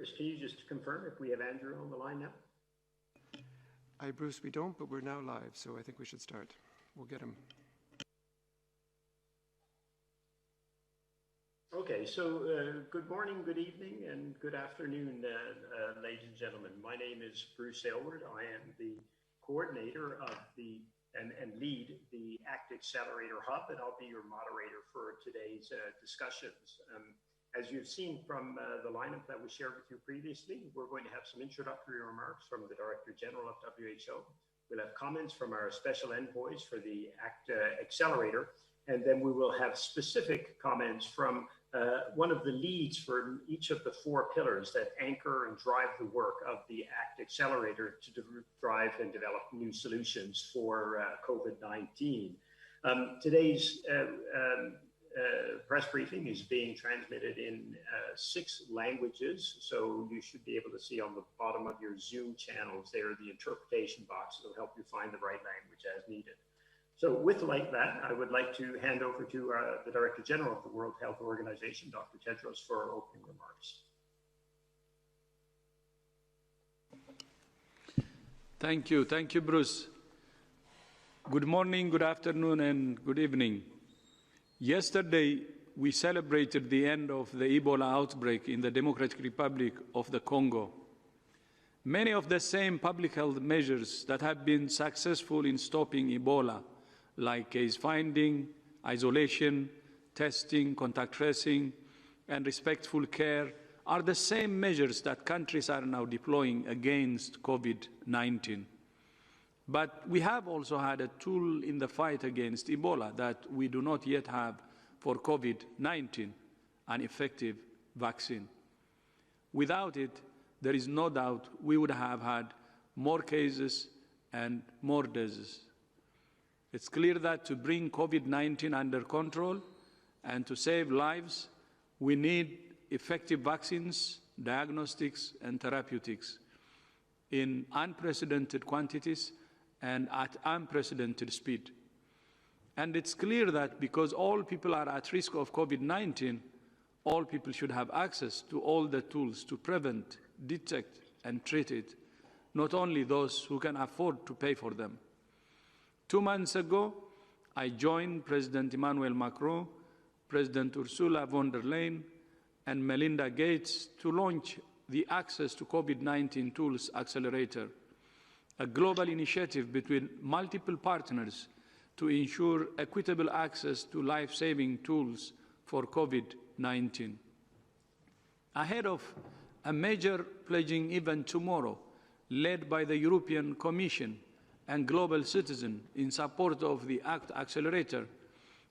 Bruce, can you just confirm if we have Andrew on the line now? Hi, Bruce, we don't, but we're now live, so I think we should start. We'll get him. Okay, so good morning, good evening, and good afternoon, ladies and gentlemen. My name is Bruce Aylward. I am the coordinator of and lead the ACT Accelerator Hub, and I'll be your moderator for today's discussions. As you've seen from the lineup that was shared with you previously, we're going to have some introductory remarks from the Director General of WHO. We'll have comments from our special envoys for the ACT Accelerator, and then we will have specific comments from one of the leads for each of the 4 pillars that anchor and drive the work of the ACT Accelerator to drive and develop new solutions for COVID-19. Today's press briefing is being transmitted in 6 languages, so you should be able to see on the bottom of your Zoom channels there the interpretation box that will help you find the right language as needed. So with like that, I would like to hand over to the Director General of the World Health Organization, Dr. Tedros, for opening remarks. Thank you, Bruce. Good morning, good afternoon, and good evening. Yesterday, we celebrated the end of the Ebola outbreak in the Democratic Republic of the Congo. Many of the same public health measures that have been successful in stopping Ebola, like case finding, isolation, testing, contact tracing, and respectful care, are the same measures that countries are now deploying against COVID-19. But we have also had a tool in the fight against Ebola that we do not yet have for COVID-19, an effective vaccine. Without it, there is no doubt we would have had more cases and more deaths. It's clear that to bring COVID-19 under control and to save lives, we need effective vaccines, diagnostics, and therapeutics in unprecedented quantities and at unprecedented speed. And it's clear that because all people are at risk of COVID-19, all people should have access to all the tools to prevent, detect, and treat it, not only those who can afford to pay for them. 2 months ago, I joined President Emmanuel Macron, President Ursula von der Leyen, and Melinda Gates to launch the Access to COVID-19 Tools Accelerator, a global initiative between multiple partners to ensure equitable access to life-saving tools for COVID-19. Ahead of a major pledging event tomorrow, led by the European Commission and Global Citizen in support of the ACT Accelerator,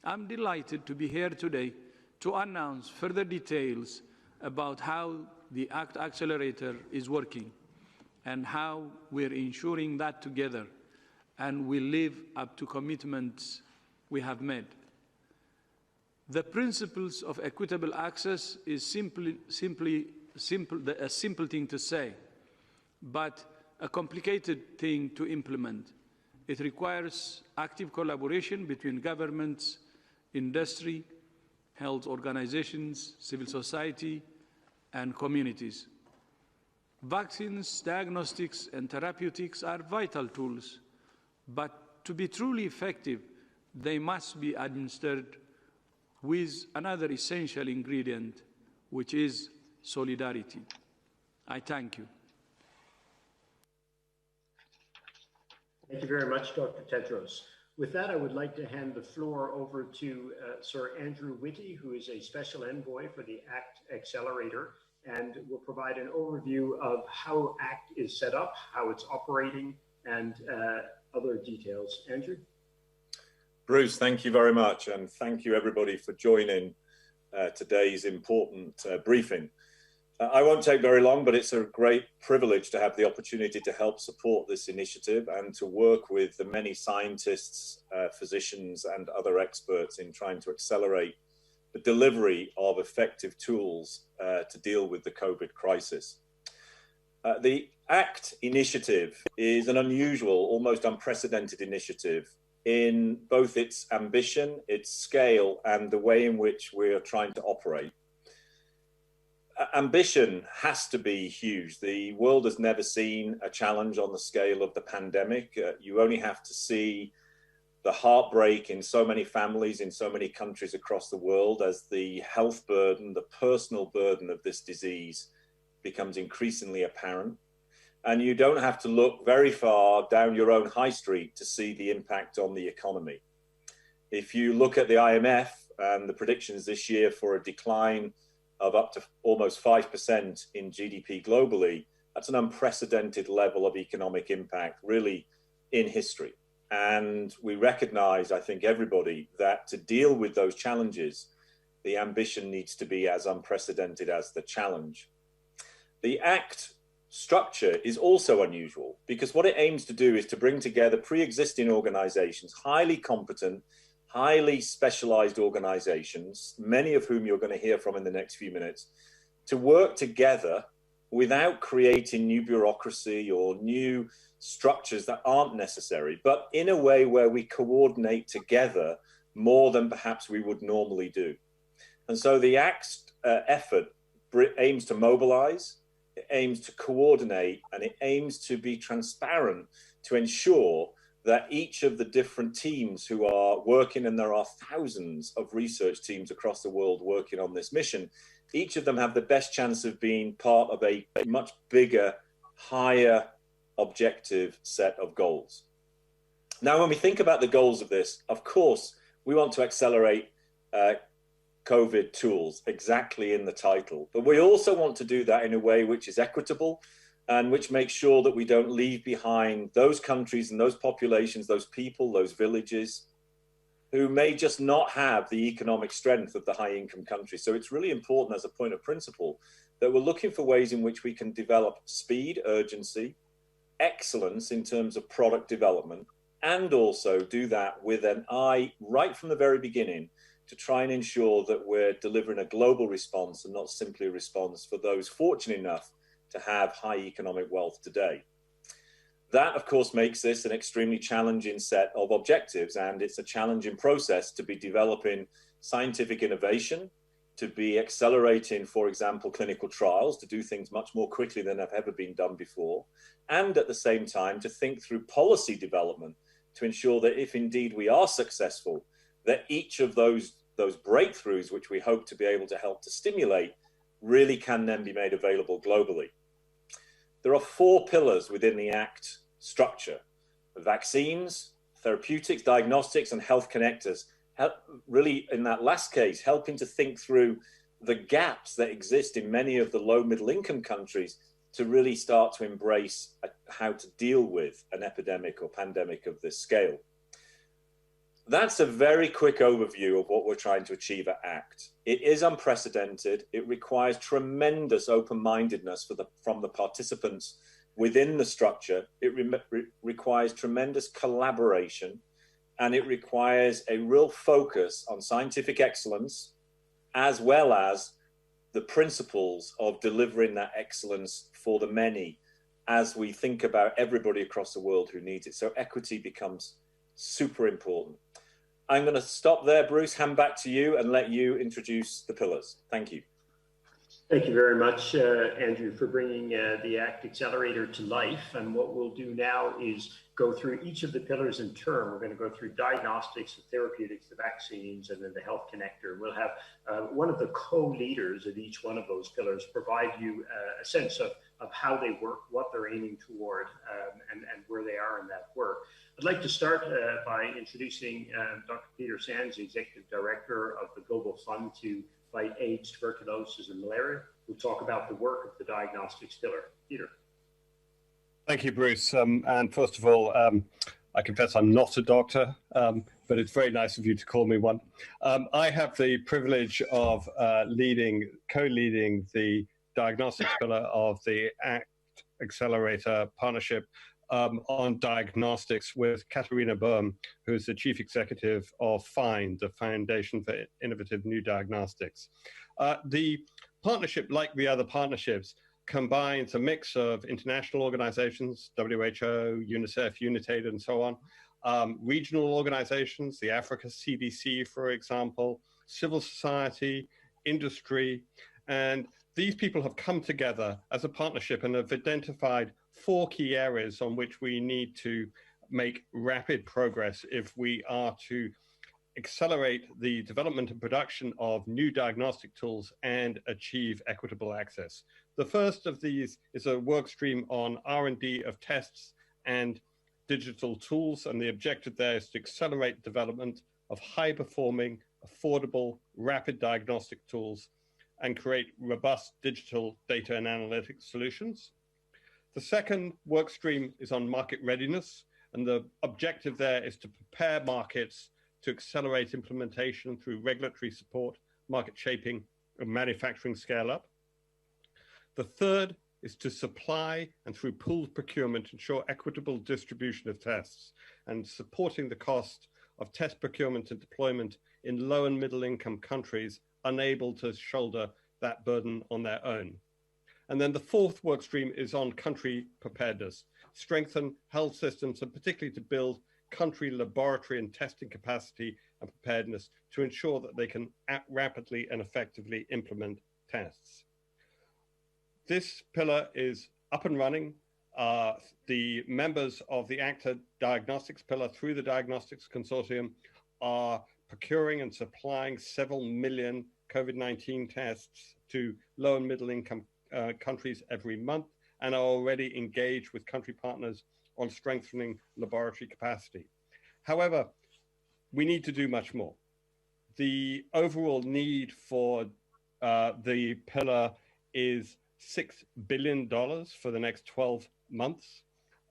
I'm delighted to be here today to announce further details about how the ACT Accelerator is working and how we're ensuring that together and we live up to commitments we have made. The principles of equitable access is a simple thing to say, but a complicated thing to implement. It requires active collaboration between governments, industry, health organizations, civil society, and communities. Vaccines, diagnostics, and therapeutics are vital tools, but to be truly effective, they must be administered with another essential ingredient, which is solidarity. I thank you. Thank you very much, Dr. Tedros. With that, I would like to hand the floor over to Sir Andrew Whitty, who is a special envoy for the ACT Accelerator, and will provide an overview of how ACT is set up, how it's operating, and other details. Andrew? Bruce, thank you very much, and thank you everybody for joining today's important briefing. I won't take very long, but it's a great privilege to have the opportunity to help support this initiative and to work with the many scientists, physicians, and other experts in trying to accelerate the delivery of effective tools to deal with the COVID crisis. The ACT initiative is an unusual, almost unprecedented initiative in both its ambition, its scale, and the way in which we are trying to operate. ambition has to be huge. The world has never seen a challenge on the scale of the pandemic. You only have to see the heartbreak in so many families, in so many countries across the world, as the health burden, the personal burden of this disease becomes increasingly apparent. And you don't have to look very far down your own high street to see the impact on the economy. If you look at the IMF and the predictions this year for a decline of up to almost 5% in GDP globally, that's an unprecedented level of economic impact, really, in history. And we recognize, I think, everybody, that to deal with those challenges, the ambition needs to be as unprecedented as the challenge. The ACT structure is also unusual because what it aims to do is to bring together pre-existing organizations, highly competent, highly specialized organizations, many of whom you're going to hear from in the next few minutes, to work together without creating new bureaucracy or new structures that aren't necessary, but in a way where we coordinate together more than perhaps we would normally do. And so the ACT effort aims to mobilize, it aims to coordinate, and it aims to be transparent to ensure that each of the different teams who are working, and there are thousands of research teams across the world working on this mission, each of them have the best chance of being part of a much bigger, higher objective set of goals. Now, when we think about the goals of this, of course, we want to accelerate COVID tools, exactly in the title, but we also want to do that in a way which is equitable and which makes sure that we don't leave behind those countries and those populations, those people, those villages who may just not have the economic strength of the high income countries. So it's really important as a point of principle that we're looking for ways in which we can develop speed, urgency, excellence in terms of product development, and also do that with an eye right from the very beginning to try and ensure that we're delivering a global response and not simply a response for those fortunate enough to have high economic wealth today. That, of course, makes this an extremely challenging set of objectives, and it's a challenging process to be developing scientific innovation, to be accelerating, for example, clinical trials, to do things much more quickly than have ever been done before, and at the same time to think through policy development to ensure that if indeed we are successful, that each of those breakthroughs, which we hope to be able to help to stimulate, really can then be made available globally. There are 4 pillars within the ACT structure: vaccines, therapeutics, diagnostics, and health connectors. Really, in that last case, helping to think through the gaps that exist in many of the low middle income countries to really start to embrace how to deal with an epidemic or pandemic of this scale. That's a very quick overview of what we're trying to achieve at ACT. It is unprecedented. It requires tremendous open-mindedness from the participants within the structure. It requires tremendous collaboration, and it requires a real focus on scientific excellence, as well as the principles of delivering that excellence for the many as we think about everybody across the world who needs it. So equity becomes super important. I'm going to stop there, Bruce, hand back to you and let you introduce the pillars. Thank you. Thank you very much, Andrew, for bringing the ACT Accelerator to life. And what we'll do now is go through each of the pillars in turn. We're going to go through diagnostics, the therapeutics, the vaccines, and then the health connector. We'll have one of the co-leaders of each one of those pillars provide you a sense of how they work, what they're aiming toward, and where they are in that work. I'd like to start by introducing Dr. Peter Sands, the Executive Director of the Global Fund to Fight AIDS, Tuberculosis, and Malaria. We'll talk about the work of the diagnostics pillar. Peter. Thank you, Bruce. And first of all, I confess I'm not a doctor, but it's very nice of you to call me one. I have the privilege of co-leading the diagnostics pillar of the ACT Accelerator Partnership on diagnostics with Katharina Böhm, who's the Chief Executive of FIND, the Foundation for Innovative New Diagnostics. The partnership, like the other partnerships, combines a mix of international organizations, WHO, UNICEF, UNITAID, and so on, regional organizations, the Africa CDC, for example, civil society, industry, And these people have come together as a partnership and have identified 4 key areas on which we need to make rapid progress if we are to accelerate the development and production of new diagnostic tools and achieve equitable access. The first of these is a work stream on R&D of tests and digital tools, and the objective there is to accelerate development of high-performing, affordable, rapid diagnostic tools and create robust digital data and analytics solutions. The second work stream is on market readiness, and the objective there is to prepare markets to accelerate implementation through regulatory support, market shaping, and manufacturing scale-up. The third is to supply and through pooled procurement ensure equitable distribution of tests and supporting the cost of test procurement and deployment in low and middle income countries unable to shoulder that burden on their own. And then the fourth work stream is on country preparedness, strengthen health systems and particularly to build country laboratory and testing capacity and preparedness to ensure that they can rapidly and effectively implement tests. This pillar is up and running. The members of the ACTA Diagnostics pillar through the Diagnostics Consortium are procuring and supplying several million COVID-19 tests to low and middle income countries every month and are already engaged with country partners on strengthening laboratory capacity. However, we need to do much more. The overall need for the pillar is $6 billion for the next 12 months.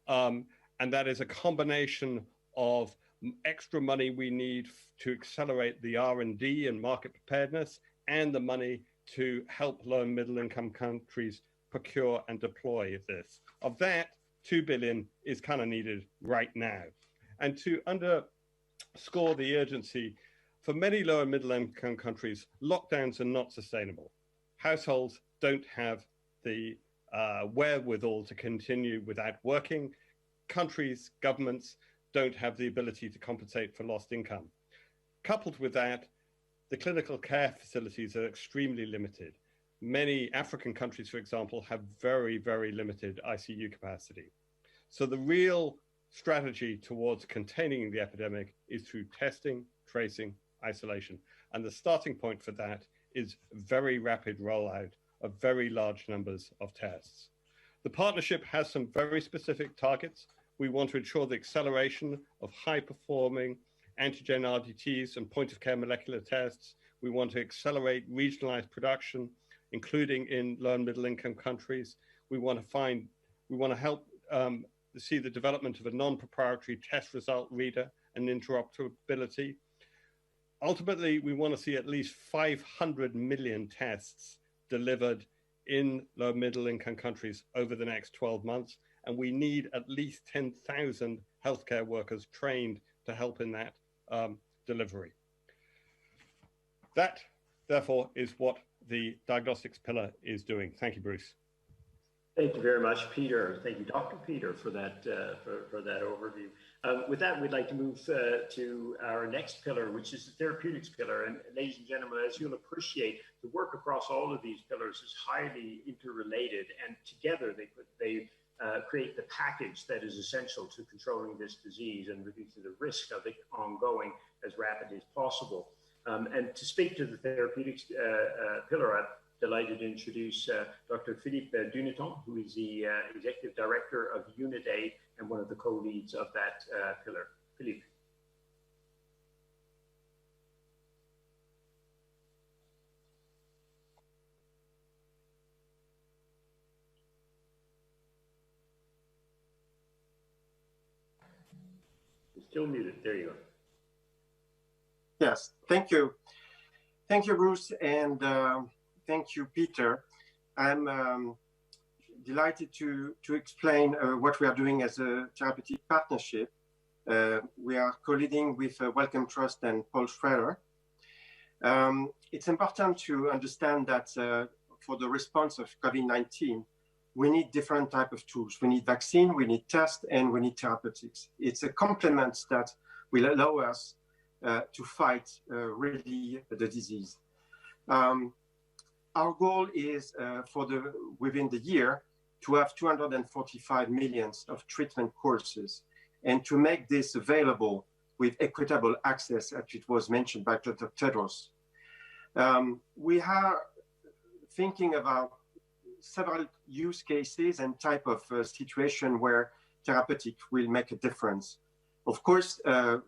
And that is a combination of extra money we need to accelerate the R&D and market preparedness and the money to help low and middle income countries procure and deploy this. Of that, $2 billion is kind of needed right now. And to underscore the urgency, for many low and middle income countries, lockdowns are not sustainable. Households don't have the wherewithal to continue without working. Countries, governments don't have the ability to compensate for lost income. Coupled with that, the clinical care facilities are extremely limited. Many African countries, for example, have very, very limited ICU capacity. So the real strategy towards containing the epidemic is through testing, tracing, isolation. And the starting point for that is very rapid rollout of very large numbers of tests. The partnership has some very specific targets. We want to ensure the acceleration of high-performing antigen RDTs and point-of-care molecular tests. We want to accelerate regionalized production, including in low and middle-income countries. We want to help see the development of a non-proprietary test result reader and interoperability. Ultimately, we want to see at least 500 million tests delivered in low and middle-income countries over the next 12 months. And we need at least 10,000 healthcare workers trained to help in that delivery. That, therefore, is what the diagnostics pillar is doing. Thank you, Bruce. Thank you very much, Peter. Thank you, Dr. Peter, for that overview. With that, we'd like to move to our next pillar, which is the therapeutics pillar. And ladies and gentlemen, as you'll appreciate, the work across all of these pillars is highly interrelated, and together they create the package that is essential to controlling this disease and reducing the risk of it ongoing as rapidly as possible. And to speak to the therapeutics pillar, I'm delighted to introduce Dr. Philippe Duneton, who is the Executive Director of Unit A and one of the co-leads of that pillar. Philippe. You're still muted. There you go. Yes, thank you. Thank you, Bruce, and thank you, Peter. I'm delighted to explain what we are doing as a therapeutic partnership. We are co-leading with Wellcome Trust and Paul Schrader. It's important to understand that for the response of COVID-19, we need different types of tools. We need vaccine, we need test, and we need therapeutics. It's a complement that will allow us to fight really the disease. our goal is within the year to have 245 million of treatment courses and to make this available with equitable access, as it was mentioned by Dr. Tedros. We are thinking about several use cases and type of situation where therapeutic will make a difference. Of course,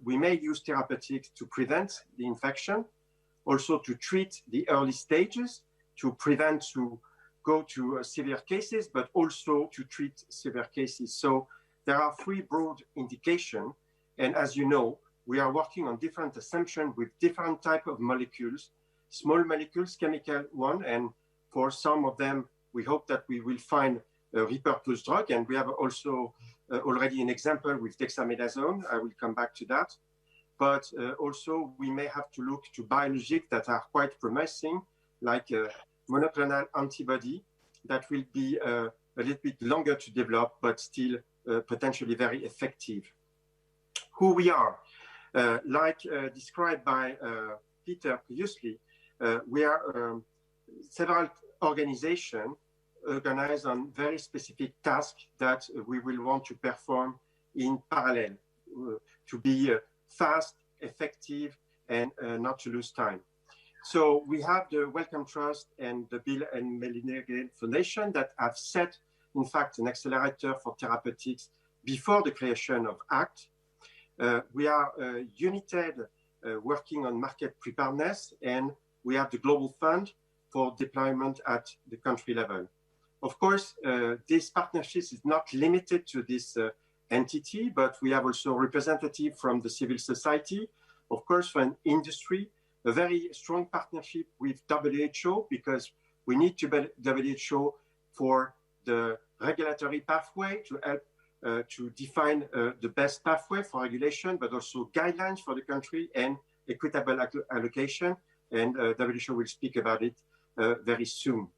we may use therapeutics to prevent the infection, also to treat the early stages, to prevent to go to severe cases, but also to treat severe cases. So there are three broad indications. And as you know, we are working on different assumptions with different type of molecules, small molecules, chemical one, and for some of them, we hope that we will find a repurposed drug. And we have also already an example with dexamethasone. I will come back to that. But also we may have to look to biologics that are quite promising, like monoclonal antibody that will be a little bit longer to develop, but still potentially very effective. Who we are, like described by Peter previously, we are several organizations organized on very specific tasks that we will want to perform in parallel to be fast, effective, and not to lose time. So we have the Wellcome Trust and the Bill and Melinda Gates Foundation that have set, in fact, an accelerator for therapeutics before the creation of ACT. We are United working on market preparedness, and we have the Global Fund for deployment at the country level. Of course, this partnership is not limited to this entity, but we have also representatives from the civil society, of course, from industry, a very strong partnership with WHO, because we need to be WHO for the regulatory pathway to help to define the best pathway for regulation, but also guidelines for the country and equitable allocation. And WHO will speak about it very soon.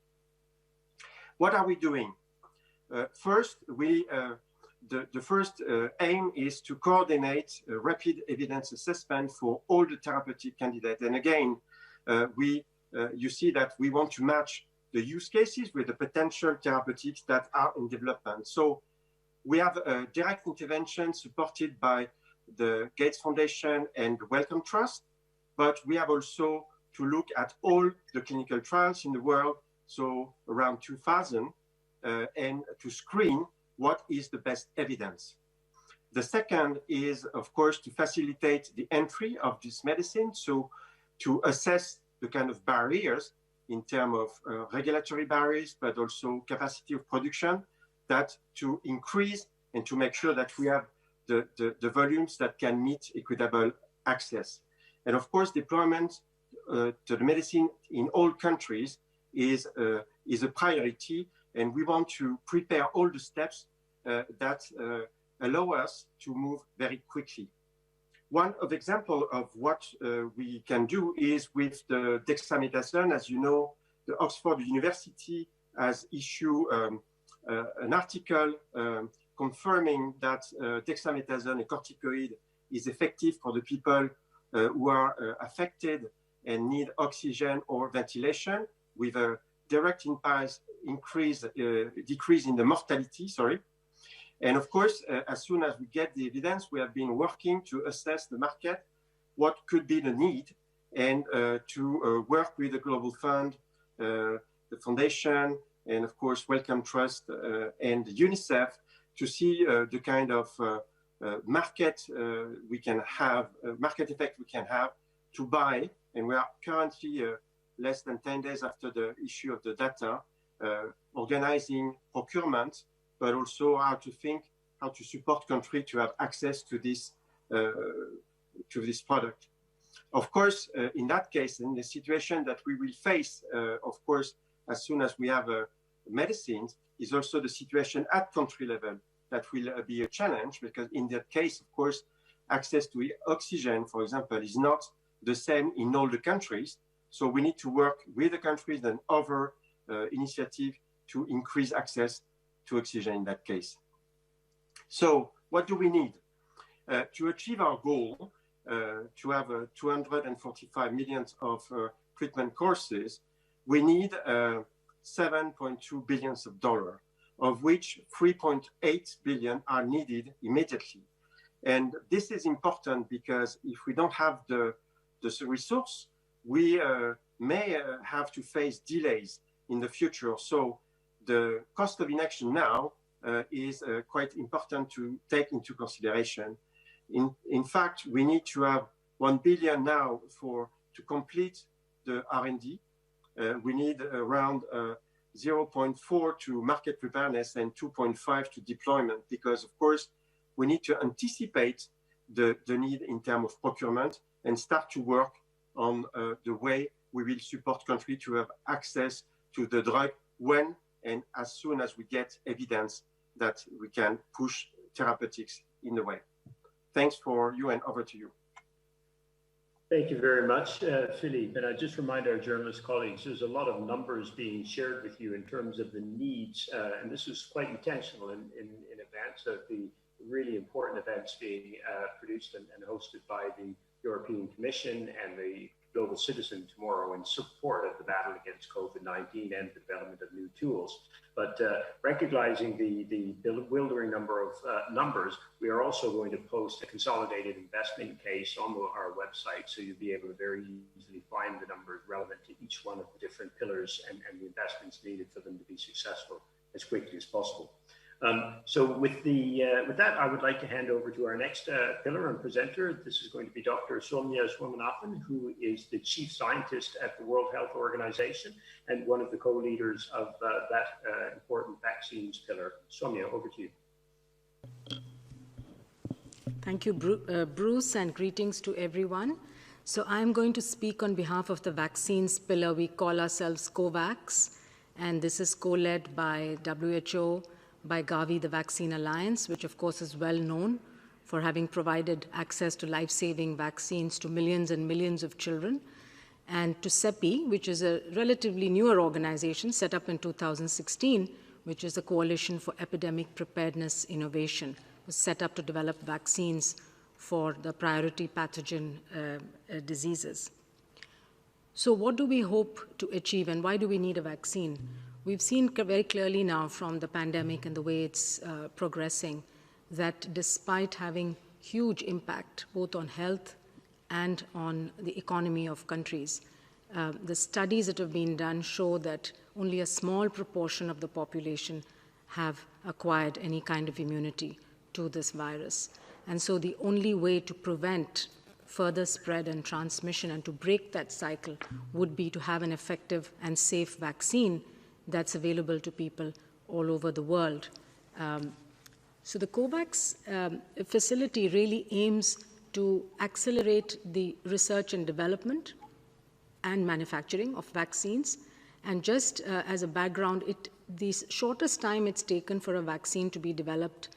What are we doing? First, the first aim is to coordinate rapid evidence assessment for all the therapeutic candidates. And again, you see that we want to match the use cases with the potential therapeutics that are in development. So we have a direct intervention supported by the Gates Foundation and the Wellcome Trust, but we have also to look at all the clinical trials in the world, so around 2,000, and to screen what is the best evidence. The second is, of course, to facilitate the entry of this medicine, so to assess the kind of barriers in terms of regulatory barriers, but also capacity of production, that to increase and to make sure that we have the volumes that can meet equitable access. And of course, deployment to the medicine in all countries is a priority, and we want to prepare all the steps that allow us to move very quickly. One of example of what we can do is with the dexamethasone. As you know, the Oxford University has issued an article confirming that dexamethasone, a corticoid, is effective for the people who are affected and need oxygen or ventilation, with a direct decrease in the mortality, And of course, as soon as we get the evidence, we have been working to assess the market, what could be the need, and to work with the Global Fund, the Foundation, and of course, Wellcome Trust and UNICEF to see the kind of market we can have, market effect we can have to buy. And we are currently less than 10 days after the issue of the data, organizing procurement, but also how to support country to have access to this product. Of course, in that case, in the situation that we will face, of course, as soon as we have medicines, is also the situation at country level that will be a challenge, because in that case, of course, access to oxygen, for example, is not the same in all the countries. So we need to work with the countries and other initiatives to increase access to oxygen in that case. So what do we need? To achieve our goal, to have 245 million of treatment courses, we need $7.2 billion, of which 3.8 billion are needed immediately. And this is important because if we don't have the resource, we may have to face delays in the future. So the cost of inaction now is quite important to take into consideration. In fact, we need to have 1 billion now to complete the R&D. We need around 0.4 to market preparedness and 2.5 to deployment, because of course we need to anticipate the need in terms of procurement and start to work on the way we will support countries to have access to the drug when and as soon as we get evidence that we can push therapeutics in the way. Thanks for you, and over to you. Thank you very much, Philippe. And I just remind our journalist colleagues, there's a lot of numbers being shared with you in terms of the needs, and this was quite intentional in advance of the really important events being produced and hosted by the European Commission and the Global Citizen tomorrow in support of the battle against COVID-19 and the development of new tools. But recognizing the bewildering number of numbers, we are also going to post a consolidated investment case on our website, so you'll be able to very easily find the numbers relevant to each one of the different pillars and the investments needed for them to be successful as quickly as possible. So with that, I would like to hand over to our next pillar and presenter. This is going to be Dr. Soumya Swaminathan, who is the Chief Scientist at the World Health Organization and one of the co-leaders of that important vaccines pillar. Soumya, over to you. Thank you, Bruce, and greetings to everyone. So I'm going to speak on behalf of the vaccines pillar. We call ourselves COVAX, and this is co-led by WHO, by Gavi, the Vaccine Alliance, which of course is well known for having provided access to life-saving vaccines to millions and millions of children, and to CEPI, which is a relatively newer organization set up in 2016, which is the Coalition for Epidemic Preparedness Innovation, was set up to develop vaccines for the priority pathogen diseases. So what do we hope to achieve, and why do we need a vaccine? We've seen very clearly now from the pandemic and the way it's progressing that despite having huge impact both on health and on the economy of countries, the studies that have been done show that only a small proportion of the population have acquired any kind of immunity to this virus. And so the only way to prevent further spread and transmission and to break that cycle would be to have an effective and safe vaccine that's available to people all over the world. So the COVAX facility really aims to accelerate the research and development and manufacturing of vaccines. And just as a background, the shortest time it's taken for a vaccine to be developed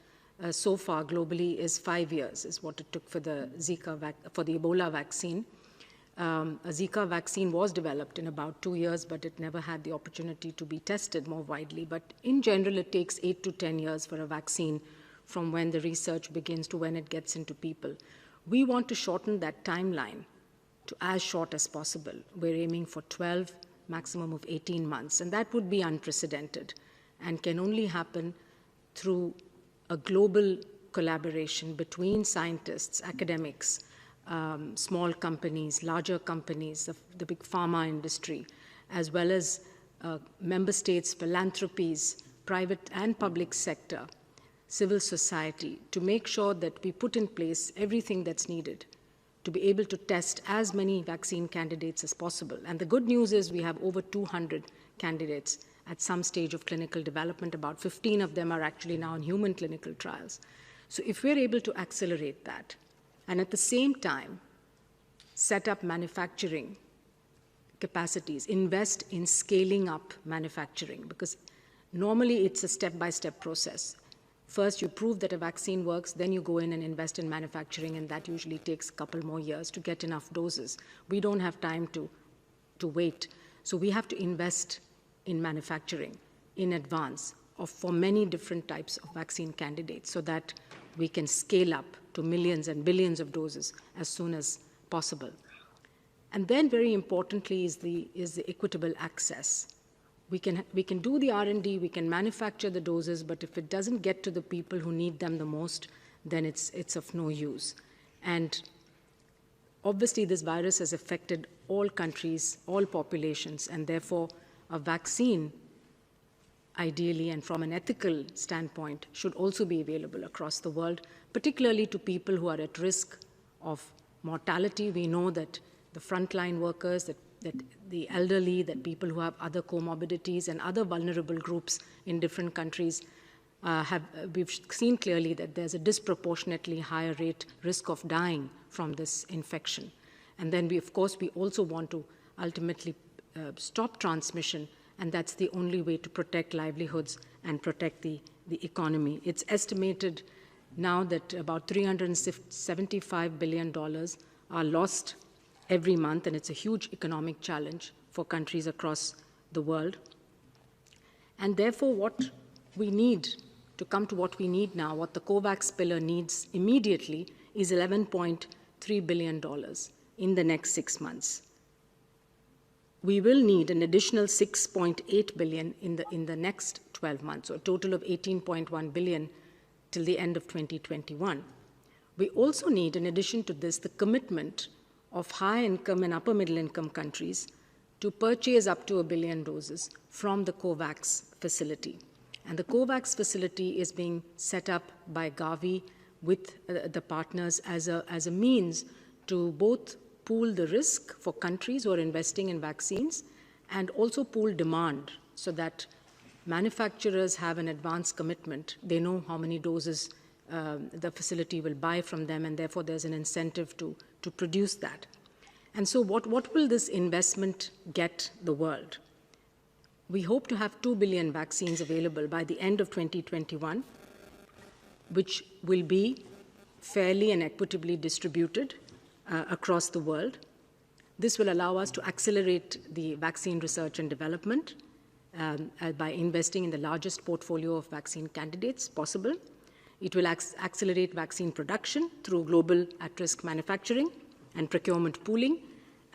so far globally is 5 years, is what it took for the Ebola vaccine. A Zika vaccine was developed in about 2 years, but it never had the opportunity to be tested more widely. But in general, it takes 8 to 10 years for a vaccine from when the research begins to when it gets into people. We want to shorten that timeline to as short as possible. We're aiming for 12, maximum of 18 months, and that would be unprecedented and can only happen through a global collaboration between scientists, academics, small companies, larger companies, the big pharma industry, as well as member states, philanthropies, private and public sector, civil society, to make sure that we put in place everything that's needed to be able to test as many vaccine candidates as possible. And the good news is we have over 200 candidates at some stage of clinical development. About 15 of them are actually now in human clinical trials. So if we're able to accelerate that, and at the same time, set up manufacturing capacities, invest in scaling up manufacturing, because normally it's a step-by-step process. First, you prove that a vaccine works, then you go in and invest in manufacturing, and that usually takes a couple more years to get enough doses. We don't have time to wait. So we have to invest in manufacturing in advance for many different types of vaccine candidates so that we can scale up to millions and billions of doses as soon as possible. And then very importantly is the equitable access. We can do the R&D, we can manufacture the doses, but if it doesn't get to the people who need them the most, then it's of no use. And obviously this virus has affected all countries, all populations, and therefore a vaccine, ideally and from an ethical standpoint, should also be available across the world, particularly to people who are at risk of mortality. We know that the frontline workers, that the elderly, that people who have other comorbidities and other vulnerable groups in different countries, we've seen clearly that there's a disproportionately higher risk of dying from this infection. And then we also want to ultimately stop transmission, and that's the only way to protect livelihoods and protect the economy. It's estimated now that about $375 billion are lost every month, and it's a huge economic challenge for countries across the world. And therefore, what we need, to come to what we need now, what the COVAX pillar needs immediately is $11.3 billion in the next 6 months. We will need an additional $6.8 billion in the next 12 months, so a total of $18.1 billion till the end of 2021. We also need, in addition to this, the commitment of high-income and upper-middle-income countries to purchase up to 1 billion doses from the COVAX facility. And the COVAX facility is being set up by Gavi with the partners as a means to both pool the risk for countries who are investing in vaccines and also pool demand so that manufacturers have an advance commitment. They know how many doses the facility will buy from them, and therefore there's an incentive to produce that. And so what will this investment get the world? We hope to have 2 billion vaccines available by the end of 2021, which will be fairly and equitably distributed across the world. This will allow us to accelerate the vaccine research and development by investing in the largest portfolio of vaccine candidates possible. It will accelerate vaccine production through global at-risk manufacturing and procurement pooling,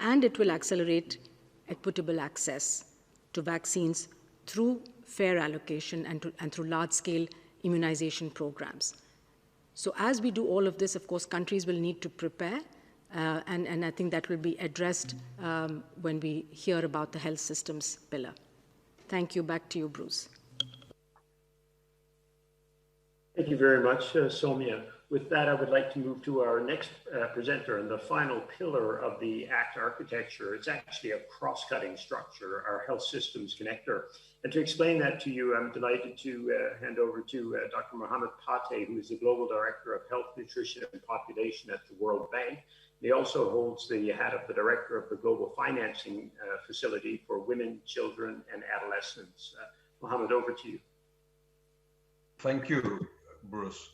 and it will accelerate equitable access to vaccines through fair allocation and through large-scale immunization programs. So as we do all of this, of course, countries will need to prepare, and I think that will be addressed when we hear about the health systems pillar. Thank you. Back to you, Bruce. Thank you very much, Soumya. With that, I would like to move to our next presenter and the final pillar of the ACT architecture. It's actually a cross-cutting structure, our health systems connector. And to explain that to you, I'm delighted to hand over to Dr. Mohammed Pate, who is the Global Director of Health, Nutrition and Population at the World Bank. He also holds the hat of the Director of the Global Financing Facility for Women, Children and Adolescents. Mohammed, over to you. Thank you, Bruce.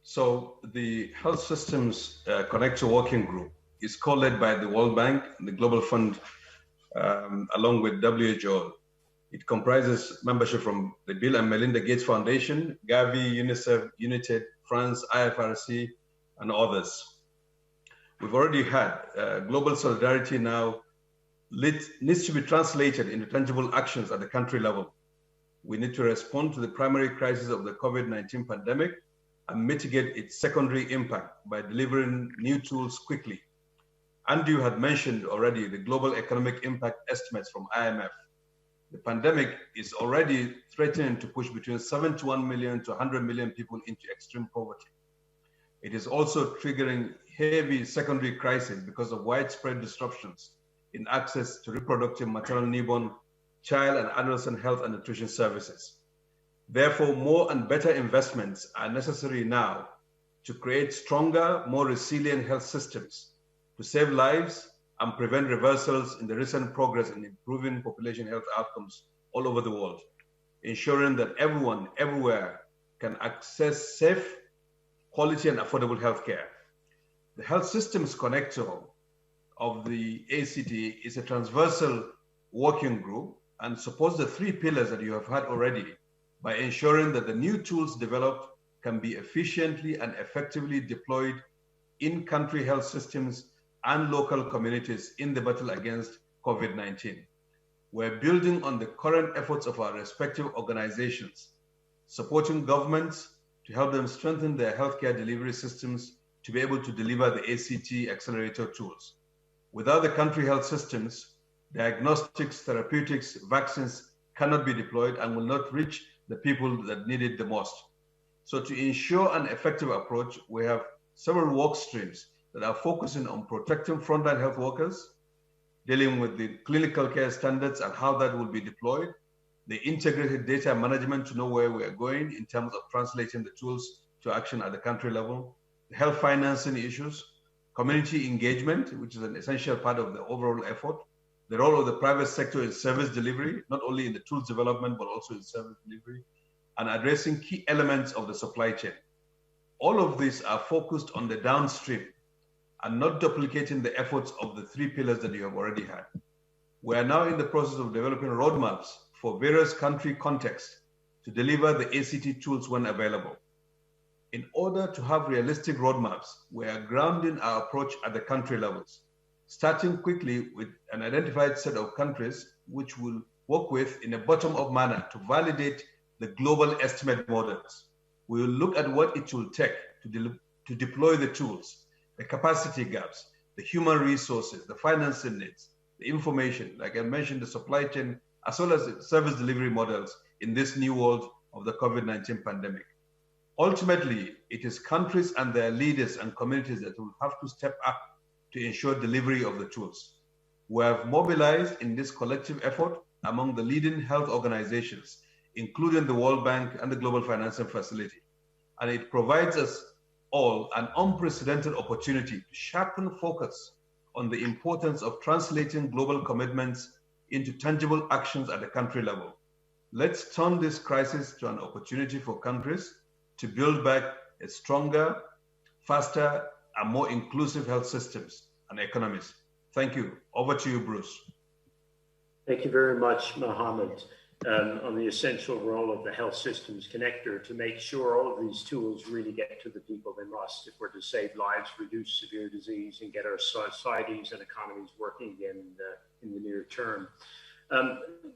So the Health Systems Connector Working Group is co-led by the World Bank and the Global Fund, along with WHO. It comprises membership from the Bill and Melinda Gates Foundation, Gavi, UNICEF, UNITED, France, IFRC, and others. We've already had global solidarity now needs to be translated into tangible actions at the country level. We need to respond to the primary crisis of the COVID-19 pandemic and mitigate its secondary impact by delivering new tools quickly. Andrew had mentioned already the global economic impact estimates from IMF. The pandemic is already threatening to push between 71 million to 100 million people into extreme poverty. It is also triggering heavy secondary crisis because of widespread disruptions in access to reproductive, maternal, newborn, child and adolescent health and nutrition services. Therefore, more and better investments are necessary now to create stronger, more resilient health systems to save lives and prevent reversals in the recent progress in improving population health outcomes all over the world, ensuring that everyone, everywhere can access safe, quality and affordable healthcare. The Health Systems Connector of the ACT is a transversal working group and supports the 3 pillars that you have had already by ensuring that the new tools developed can be efficiently and effectively deployed in country health systems and local communities in the battle against COVID-19. We're building on the current efforts of our respective organizations, supporting governments to help them strengthen their healthcare delivery systems to be able to deliver the ACT accelerator tools. Without the country health systems, diagnostics, therapeutics, vaccines cannot be deployed and will not reach the people that need it the most. So to ensure an effective approach, we have several work streams that are focusing on protecting frontline health workers, dealing with the clinical care standards and how that will be deployed, the integrated data management to know where we are going in terms of translating the tools to action at the country level, the health financing issues, community engagement, which is an essential part of the overall effort, the role of the private sector in service delivery, not only in the tools development, but also in service delivery, and addressing key elements of the supply chain. All of these are focused on the downstream and not duplicating the efforts of the 3 pillars that you have already had. We are now in the process of developing roadmaps for various country contexts to deliver the ACT tools when available. In order to have realistic roadmaps, we are grounding our approach at the country levels, starting quickly with an identified set of countries which will work with in a bottom-up manner to validate the global estimate models. We will look at what it will take to deploy the tools, the capacity gaps, the human resources, the financing needs, the information, like I mentioned, the supply chain, as well as the service delivery models in this new world of the COVID-19 pandemic. Ultimately, it is countries and their leaders and communities that will have to step up to ensure delivery of the tools. We have mobilized in this collective effort among the leading health organizations, including the World Bank and the Global Financing Facility. And it provides us all an unprecedented opportunity to sharpen focus on the importance of translating global commitments into tangible actions at the country level. Let's turn this crisis to an opportunity for countries to build back a stronger, faster, and more inclusive health systems and economies. Thank you. Over to you, Bruce. Thank you very much, Mohammed, on the essential role of the health systems connector to make sure all of these tools really get to the people they must if we're to save lives, reduce severe disease, and get our societies and economies working again in the near term.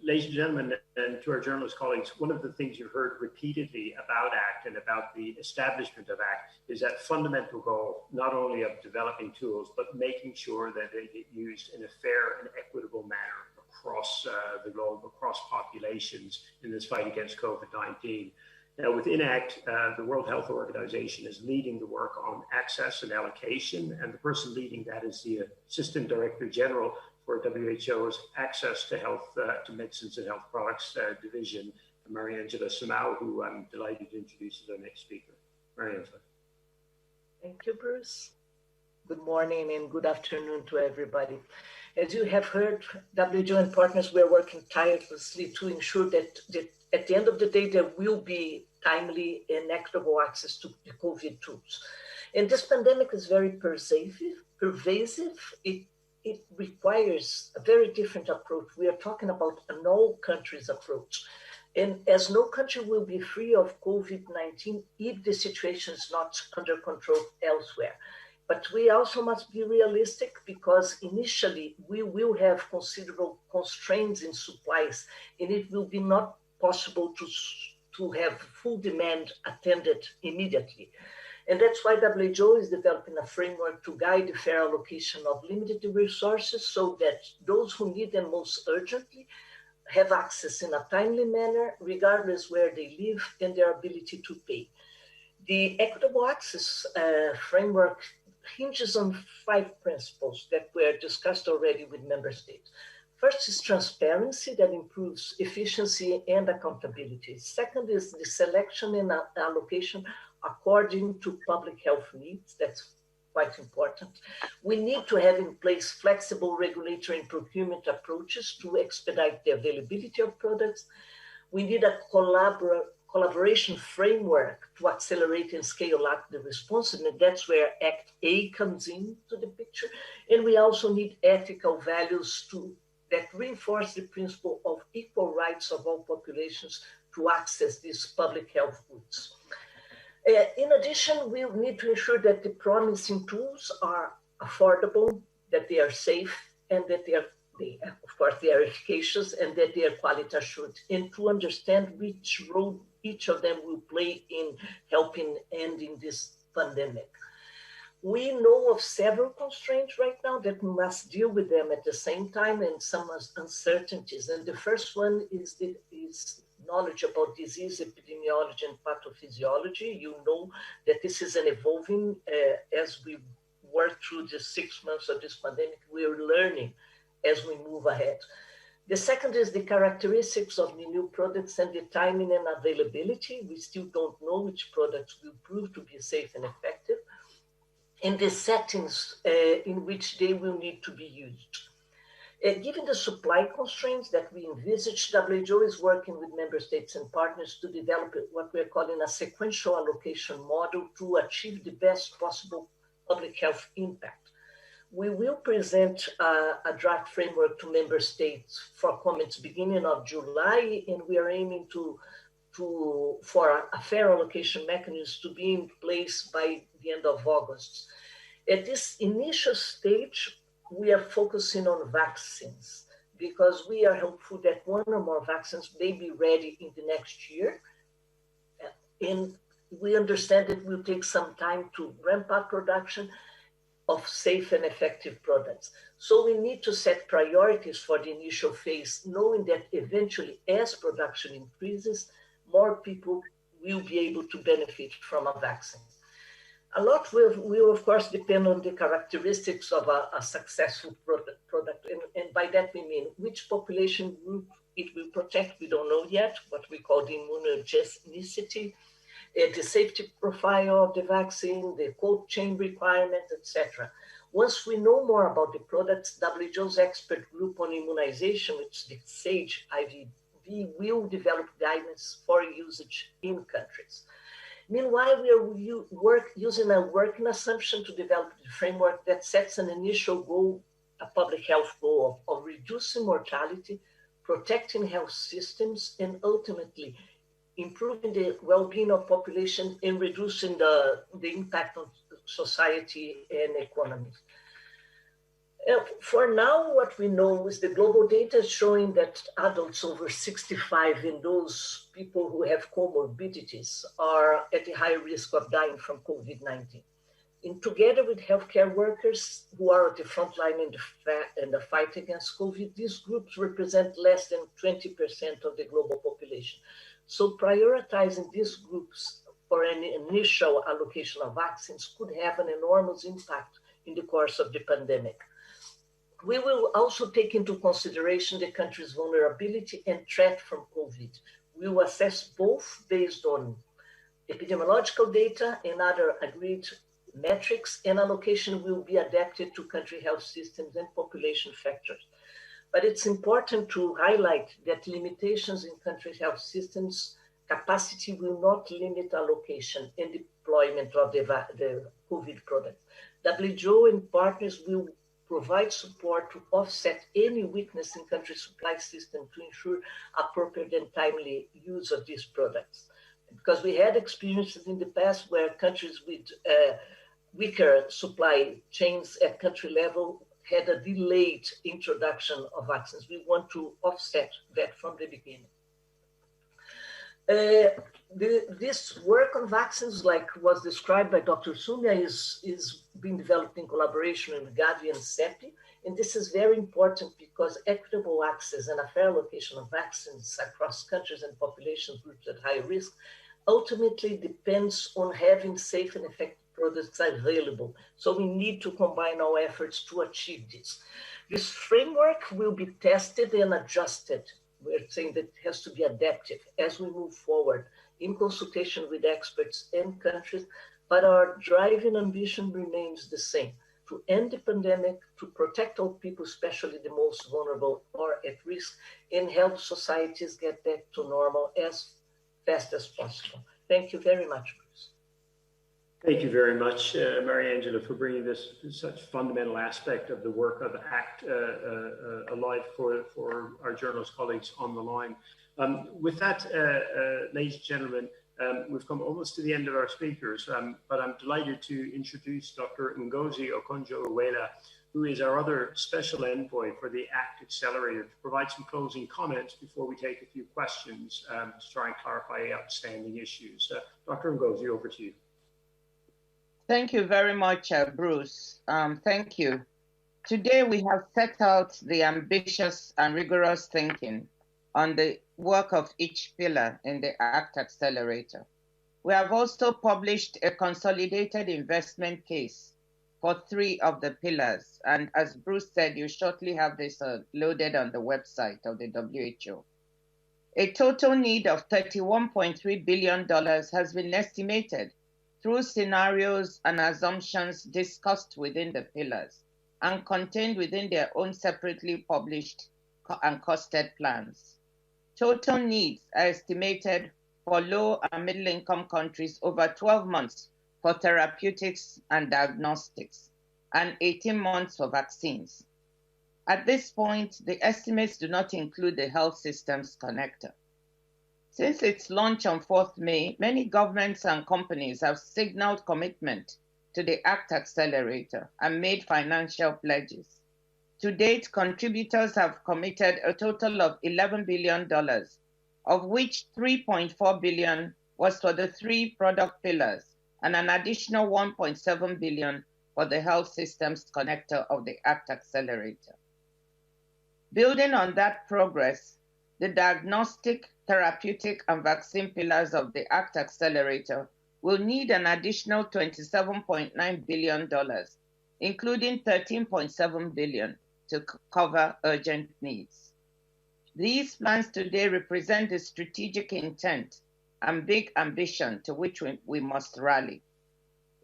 Ladies and gentlemen, and to our journalist colleagues, one of the things you heard repeatedly about ACT and about the establishment of ACT is that fundamental goal, not only of developing tools, but making sure that they get used in a fair and equitable manner across the globe, across populations in this fight against COVID-19. Now, within ACT, the World Health Organization is leading the work on access and allocation, and the person leading that is the Assistant Director General for WHO's Access to Health, to Medicines and Health Products Division, Mariangela Samau, who I'm delighted to introduce as our next speaker. Mariangela. Thank you, Bruce. Good morning and good afternoon to everybody. As you have heard, WHO and partners, we're working tirelessly to ensure that at the end of the day, there will be timely and equitable access to the COVID tools. And this pandemic is very pervasive. It requires a very different approach. We are talking about an all countries approach. And as no country will be free of COVID-19 if the situation is not under control elsewhere. But we also must be realistic because initially we will have considerable constraints in supplies and it will be not possible to have full demand attended immediately. And that's why WHO is developing a framework to guide the fair allocation of limited resources so that those who need them most urgently have access in a timely manner, regardless where they live and their ability to pay. The equitable access framework hinges on 5 principles that were discussed already with member states. First is transparency that improves efficiency and accountability. Second is the selection and allocation according to public health needs. That's quite important. We need to have in place flexible regulatory and procurement approaches to expedite the availability of products. We need a collaboration framework to accelerate and scale up the response, and that's where Act A comes into the picture. And we also need ethical values that reinforce the principle of equal rights of all populations to access these public health goods. In addition, we need to ensure that the promising tools are affordable, that they are safe, and that of course, they are efficacious, and that they are quality assured, and to understand which role each of them will play in helping ending this pandemic. We know of several constraints right now that we must deal with them at the same time, and some uncertainties. And the first one is knowledge about disease epidemiology and pathophysiology. You know that this is an evolving, as we work through the 6 months of this pandemic, we're learning as we move ahead. The second is the characteristics of the new products and the timing and availability. We still don't know which products will prove to be safe and effective, and the settings in which they will need to be used. Given the supply constraints that we envisage, WHO is working with member states and partners to develop what we're calling a sequential allocation model to achieve the best possible public health impact. We will present a draft framework to member states for comments beginning of July, and we are aiming for a fair allocation mechanism to be in place by the end of August. At this initial stage, we are focusing on vaccines because we are hopeful that one or more vaccines may be ready in the next year. And we understand it will take some time to ramp up production of safe and effective products. So we need to set priorities for the initial phase, knowing that eventually as production increases, more people will be able to benefit from a vaccine. A lot will of course depend on the characteristics of a successful product. And by that we mean which population group it will protect, we don't know yet, what we call the immunogenicity, the safety profile of the vaccine, the cold chain requirements, etc. Once we know more about the products, WHO's expert group on immunization, which is the SAGE-IVB, will develop guidance for usage in countries. Meanwhile, we are using a working assumption to develop the framework that sets an initial goal, a public health goal of reducing mortality, protecting health systems, and ultimately improving the well-being of population and reducing the impact on society and economy. For now, what we know is the global data is showing that adults over 65 and those people who have comorbidities are at a high risk of dying from COVID-19. And together with healthcare workers who are at the front line in the fight against COVID, these groups represent less than 20% of the global population. So prioritizing these groups for an initial allocation of vaccines could have an enormous impact in the course of the pandemic. We will also take into consideration the country's vulnerability and threat from COVID. We will assess both based on epidemiological data and other agreed metrics, and allocation will be adapted to country health systems and population factors. But it's important to highlight that limitations in country health systems capacity will not limit allocation and deployment of the COVID product. WHO and partners will provide support to offset any weakness in country supply system to ensure appropriate and timely use of these products. Because we had experiences in the past where countries with weaker supply chains at country level had a delayed introduction of vaccines. We want to offset that from the beginning. This work on vaccines, like was described by Dr. Sumia, is being developed in collaboration with Gavi and CEPI. And this is very important because equitable access and a fair allocation of vaccines across countries and population groups at high risk ultimately depends on having safe and effective products available. So we need to combine our efforts to achieve this. This framework will be tested and adjusted. We're saying that it has to be adaptive as we move forward in consultation with experts and countries, but our driving ambition remains the same: to end the pandemic, to protect all people, especially the most vulnerable or at risk, and help societies get back to normal as fast as possible. Thank you very much, Bruce. Thank you very much, Mariangela, for bringing this such fundamental aspect of the work of ACT alive for our journalist colleagues on the line. With that, ladies and gentlemen, we've come almost to the end of our speakers, but I'm delighted to introduce Dr. Ngozi Okonjo-Iweala, who is our other special envoy for the ACT Accelerator, to provide some closing comments before we take a few questions to try and clarify outstanding issues. Dr. Ngozi, over to you. Thank you very much, Bruce. Thank you. Today we have set out the ambitious and rigorous thinking on the work of each pillar in the ACT Accelerator. We have also published a consolidated investment case for 3 of the pillars. And as Bruce said, you shortly have this loaded on the website of the WHO. A total need of $31.3 billion has been estimated through scenarios and assumptions discussed within the pillars and contained within their own separately published and costed plans. Total needs are estimated for low and middle income countries over 12 months for therapeutics and diagnostics, and 18 months for vaccines. At this point, the estimates do not include the health systems connector. Since its launch on 4th May, many governments and companies have signaled commitment to the ACT Accelerator and made financial pledges. To date, contributors have committed a total of $11 billion, of which $3.4 billion was for the 3 product pillars and an additional $1.7 billion for the health systems connector of the ACT Accelerator. Building on that progress, the diagnostic, therapeutic, and vaccine pillars of the ACT Accelerator will need an additional $27.9 billion, including $13.7 billion to cover urgent needs. These plans today represent the strategic intent and big ambition to which we must rally.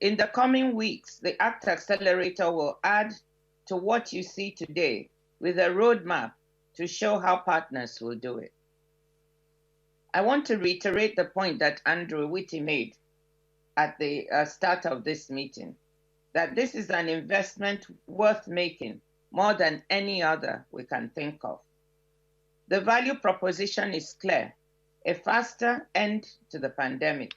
In the coming weeks, the ACT Accelerator will add to what you see today with a roadmap to show how partners will do it. I want to reiterate the point that Andrew Whitty made at the start of this meeting, that this is an investment worth making more than any other we can think of. The value proposition is clear: a faster end to the pandemic.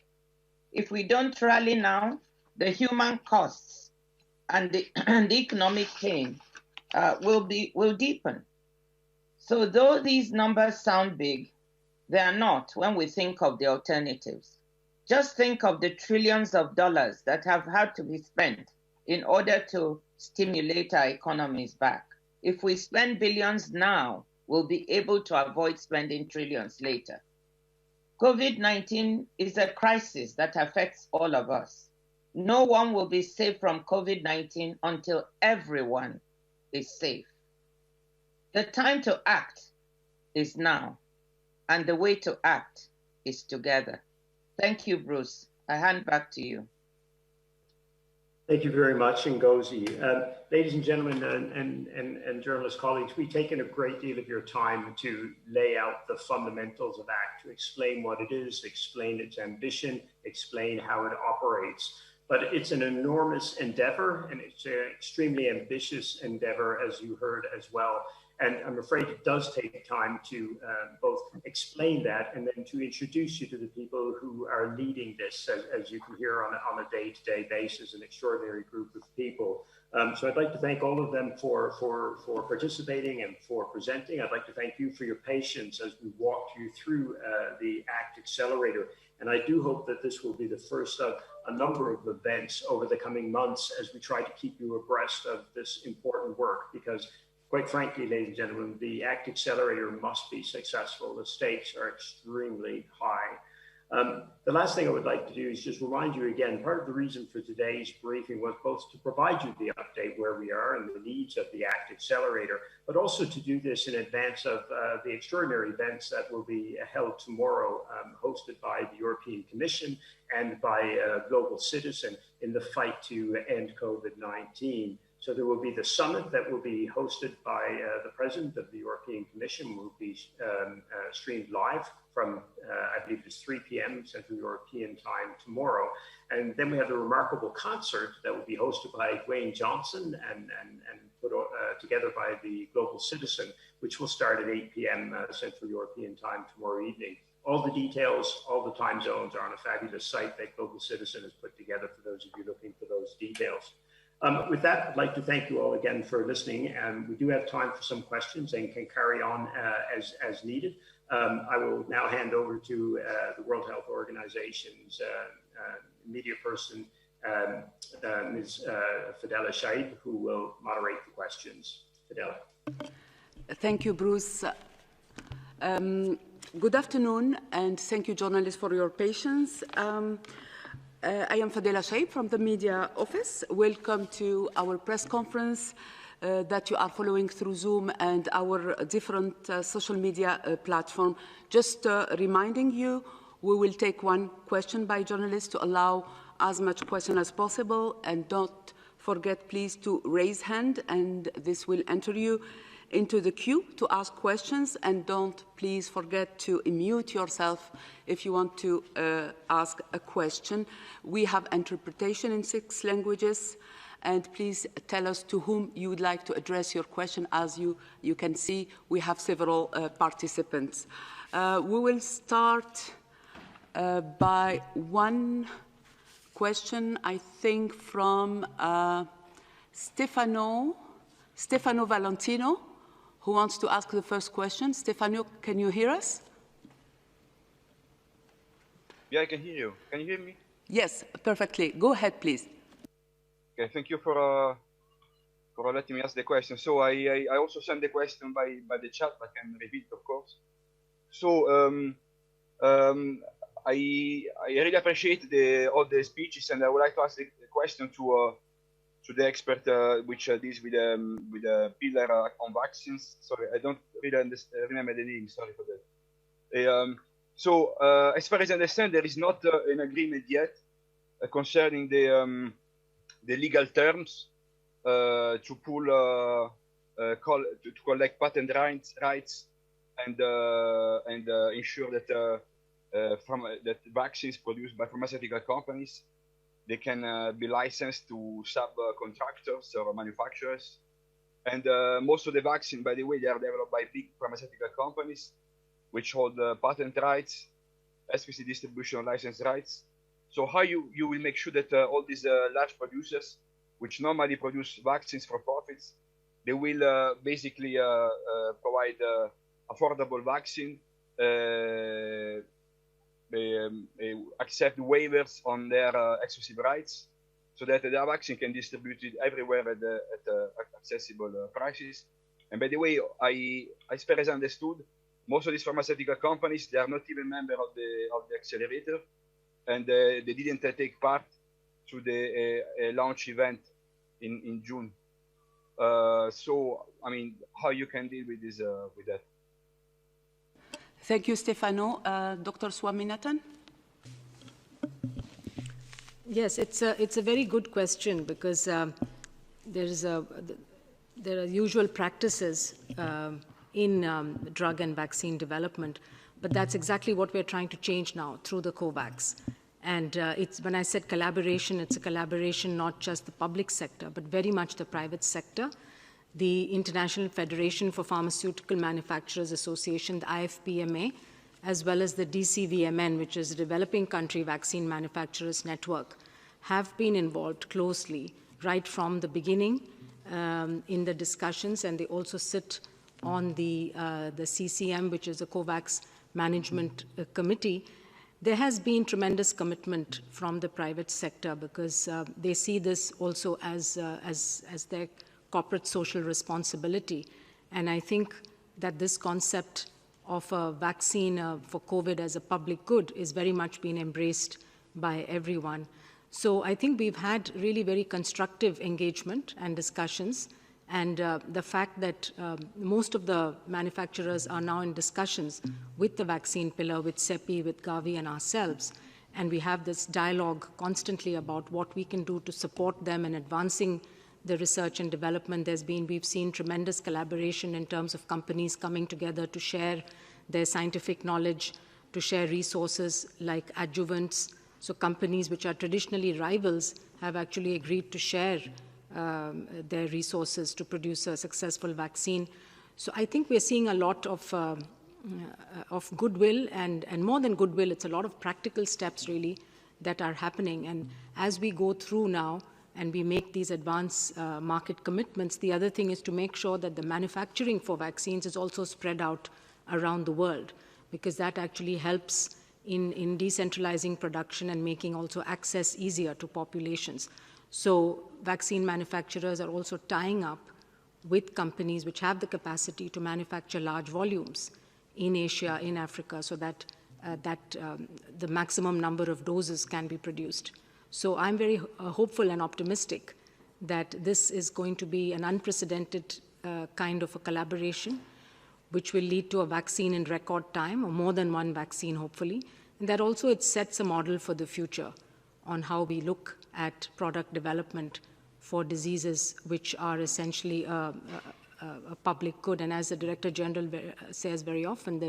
If we don't rally now, the human costs and the economic pain will deepen. So though these numbers sound big, they are not when we think of the alternatives. Just think of the trillions of dollars that have had to be spent in order to stimulate our economies back. If we spend billions now, we'll be able to avoid spending trillions later. COVID-19 is a crisis that affects all of us. No one will be safe from COVID-19 until everyone is safe. The time to act is now, and the way to act is together. Thank you, Bruce. I hand back to you. Thank you very much, Ngozi. Ladies and gentlemen and journalist colleagues, we've taken a great deal of your time to lay out the fundamentals of ACT, to explain what it is, explain its ambition, explain how it operates. But it's an enormous endeavor, and it's an extremely ambitious endeavor, as you heard as well. And I'm afraid it does take time to both explain that and then to introduce you to the people who are leading this, as you can hear on a day-to-day basis, an extraordinary group of people. So I'd like to thank all of them for participating and for presenting. I'd like to thank you for your patience as we walked you through the ACT Accelerator. And I do hope that this will be the first of a number of events over the coming months as we try to keep you abreast of this important work, because quite frankly, ladies and gentlemen, the ACT Accelerator must be successful. The stakes are extremely high. The last thing I would like to do is just remind you again, part of the reason for today's briefing was both to provide you the update where we are and the needs of the ACT Accelerator, but also to do this in advance of the extraordinary events that will be held tomorrow, hosted by the European Commission and by Global Citizen in the fight to end COVID-19. So there will be the summit that will be hosted by the President of the European Commission, will be streamed live from, I believe it's 3 p.m. Central European time tomorrow. And then we have the remarkable concert that will be hosted by Dwayne Johnson and put together by the Global Citizen, which will start at 8 p.m. Central European time tomorrow evening. All the details, all the time zones are on a fabulous site that Global Citizen has put together for those of you looking for those details. With that, I'd like to thank you all again for listening, and we do have time for some questions and can carry on as needed. I will now hand over to the World Health Organization's media person, Ms. Fadela Shaib, who will moderate the questions. Fadela. Thank you, Bruce. Good afternoon, and thank you, journalists, for your patience. I am Fadela Shaib from the media office. Welcome to our press conference that you are following through Zoom and our different social media platform. Just reminding you, we will take one question by journalist to allow as much question as possible, and don't forget, please, to raise hand, and this will enter you into the queue to ask questions, and don't please forget to unmute yourself if you want to ask a question. We have interpretation in 6 languages, and please tell us to whom you would like to address your question. As you can see, we have several participants. We will start by one question, I think, from Stefano Valentino, who wants to ask the first question. Stefano, can you hear us? Yeah, I can hear you. Can you hear me? Yes, perfectly. Go ahead, please. Okay, thank you for letting me ask the question. So I also sent the question by the chat, but I can repeat, of course. So I really appreciate all the speeches, and I would like to ask the question to the expert which deals with the pillar on vaccines. Sorry, I don't really remember the name. Sorry for that. So as far as I understand, there is not an agreement yet concerning the legal terms to collect patent rights and ensure that that vaccines produced by pharmaceutical companies, they can be licensed to subcontractors or manufacturers. And most of the vaccines, by the way, they are developed by big pharmaceutical companies, which hold patent rights, especially distribution license rights. So how you will make sure that all these large producers, which normally produce vaccines for profits, they will basically provide affordable vaccine, accept waivers on their exclusive rights, so that their vaccine can be distributed everywhere at accessible prices. And by the way, as far as I understood, most of these pharmaceutical companies, they are not even members of the accelerator, and they didn't take part to the launch event in June. So, I mean, how you can deal with this with that? Thank you, Stefano. Dr. Swaminathan? Yes, it's a very good question, because there are usual practices in drug and vaccine development, but that's exactly what we're trying to change now through the COVAX. And when I said collaboration, it's a collaboration not just the public sector, but very much the private sector. The International Federation for Pharmaceutical Manufacturers Association, the IFPMA, as well as the DCVMN, which is the Developing Country Vaccine Manufacturers Network, have been involved closely right from the beginning in the discussions, and they also sit on the CCM, which is the COVAX Management Committee. There has been tremendous commitment from the private sector, because they see this also as their corporate social responsibility. And I think that this concept of a vaccine for COVID as a public good is very much being embraced by everyone. So I think we've had really very constructive engagement and discussions. And the fact that most of the manufacturers are now in discussions with the vaccine pillar, with CEPI, with Gavi, and ourselves, and we have this dialogue constantly about what we can do to support them in advancing the research and development. We've seen tremendous collaboration in terms of companies coming together to share their scientific knowledge, to share resources like adjuvants. So companies which are traditionally rivals have actually agreed to share their resources to produce a successful vaccine. So I think we're seeing a lot of goodwill, and more than goodwill, it's a lot of practical steps really that are happening. And as we go through now, and we make these advance market commitments, the other thing is to make sure that the manufacturing for vaccines is also spread out around the world, because that actually helps in decentralizing production and making also access easier to populations. So vaccine manufacturers are also tying up with companies which have the capacity to manufacture large volumes in Asia, in Africa, so that the maximum number of doses can be produced. So I'm very hopeful and optimistic that this is going to be an unprecedented kind of a collaboration, which will lead to a vaccine in record time, or more than one vaccine, hopefully. And that also it sets a model for the future on how we look at product development for diseases which are essentially a public good. And as the Director General says very often,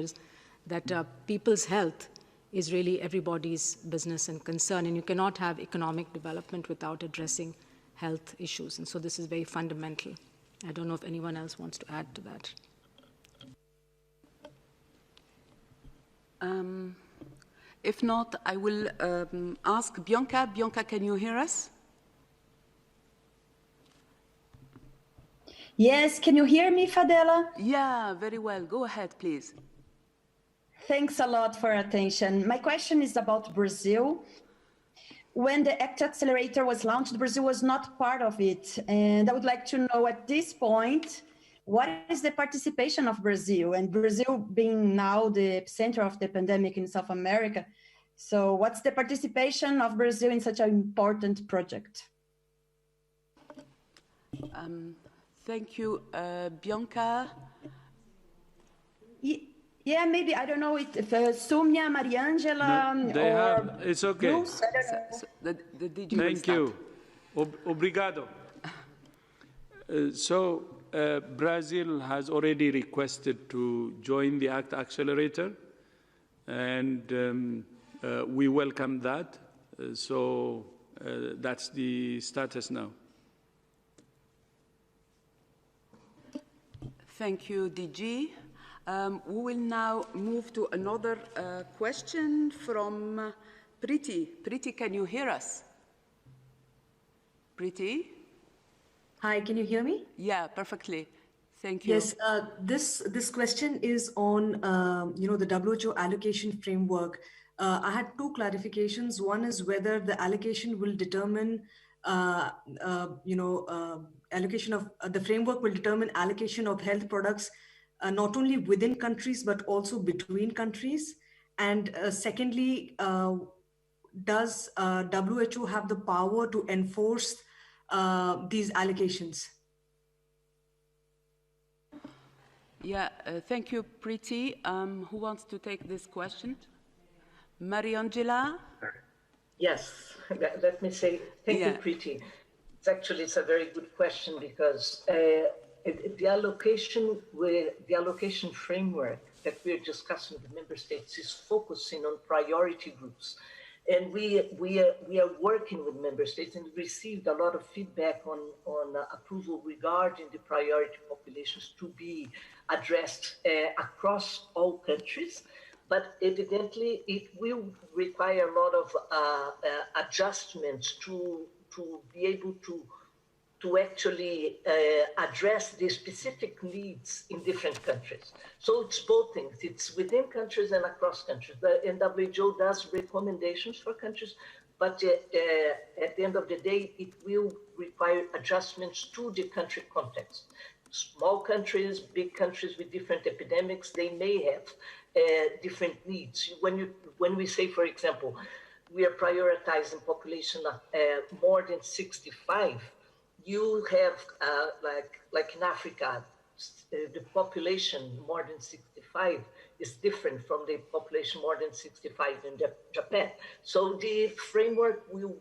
people's health is really everybody's business and concern, and you cannot have economic development without addressing health issues. And so this is very fundamental. I don't know if anyone else wants to add to that. If not, I will ask Bianca. Bianca, can you hear us? Yes, can you hear me, Fadela? Yeah, very well. Go ahead, please. Thanks a lot for attention. My question is about Brazil. When the ACT Accelerator was launched, Brazil was not part of it. And I would like to know at this point, what is the participation of Brazil? And Brazil being now the epicenter of the pandemic in South America. So what's the participation of Brazil in such an important project? Thank you, Bianca. Yeah, maybe, I don't know if Sumia, Mariangela, or it's okay. Bruce, I don't know. Thank you. Obrigado. So Brazil has already requested to join the ACT Accelerator, and we welcome that. So that's the status now. Thank you, DG. We will now move to another question from Priti. Priti, can you hear us? Priti? Hi, can you hear me? Yeah, perfectly. Thank you. Yes, this question is on the WHO allocation framework. I had two clarifications. One is whether the allocation will determine allocation of the framework will determine allocation of health products not only within countries but also between countries. And secondly, does WHO have the power to enforce these allocations? Yeah, thank you, Priti. Who wants to take this question? Mariangela? Yes, let me say thank you, Priti. It's a very good question, because the allocation framework that we're discussing with member states is focusing on priority groups. And we are working with member states and received a lot of feedback on approval regarding the priority populations to be addressed across all countries. But evidently, it will require a lot of adjustments to be able to actually address the specific needs in different countries. So it's both things. It's within countries and across countries. The WHO does recommendations for countries, but at the end of the day, it will require adjustments to the country context. Small countries, big countries with different epidemics, they may have different needs. When we say, for example, we are prioritizing population more than 65, you have like in Africa, the population more than 65 is different from the population more than 65 in Japan. So the framework will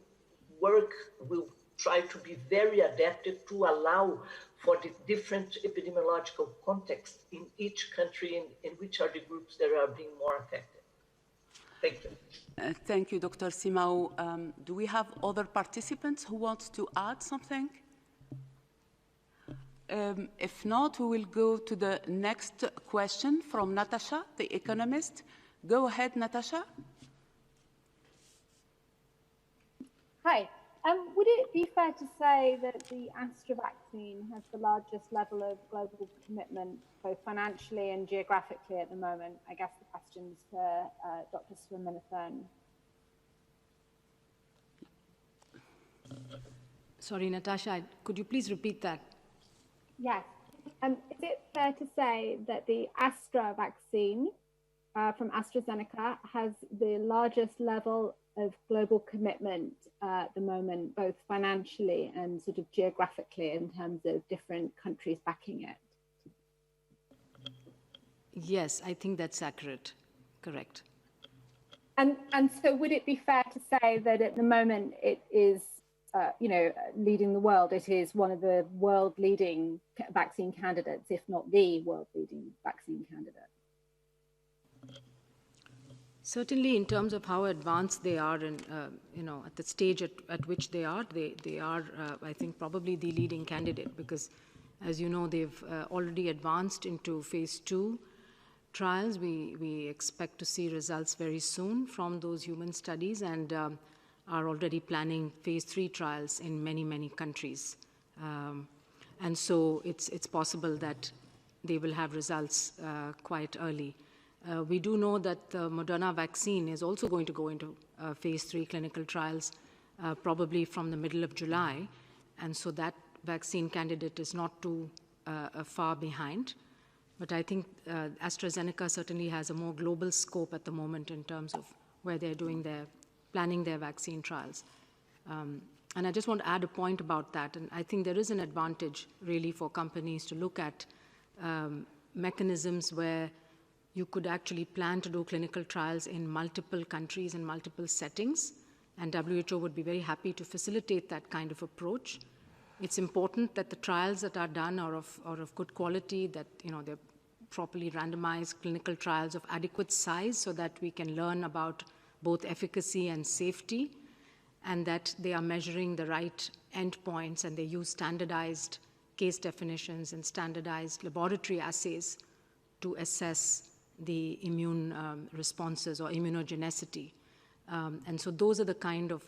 try to be very adaptive to allow for the different epidemiological context in each country and which are the groups that are being more affected. Thank you. Thank you, Dr. Simao. Do we have other participants who want to add something? If not, we will go to the next question from Natasha, the economist. Go ahead, Natasha. Hi. Would it be fair to say that the Astra vaccine has the largest level of global commitment, both financially and geographically at the moment? I guess the question's for Dr. Swaminathan. Sorry, Natasha, could you please repeat that? Yes. Is it fair to say that the Astra vaccine from AstraZeneca has the largest level of global commitment at the moment, both financially and sort of geographically in terms of different countries backing it? Yes, I think that's accurate. Correct. And so would it be fair to say that at the moment it is, leading the world? It is one of the world leading vaccine candidates, if not the world leading vaccine candidate? Certainly, in terms of how advanced they are, and at the stage at which they are, I think, probably the leading candidate, because, as you know, they've already advanced into phase 2 trials. We expect to see results very soon from those human studies, and are already planning phase 3 trials in many countries, and so it's possible that they will have results quite early. We do know that the Moderna vaccine is also going to go into phase 3 clinical trials probably from the middle of July. And so that vaccine candidate is not too far behind. But I think AstraZeneca certainly has a more global scope at the moment in terms of where they're planning their vaccine trials. And I just want to add a point about that. And I think there is an advantage really for companies to look at mechanisms where you could actually plan to do clinical trials in multiple countries and multiple settings, and WHO would be very happy to facilitate that kind of approach. It's important that the trials that are done are of good quality, that they're properly randomized clinical trials of adequate size so that we can learn about both efficacy and safety, and that they are measuring the right endpoints and they use standardized case definitions and standardized laboratory assays to assess the immune responses or immunogenicity. And so those are the kind of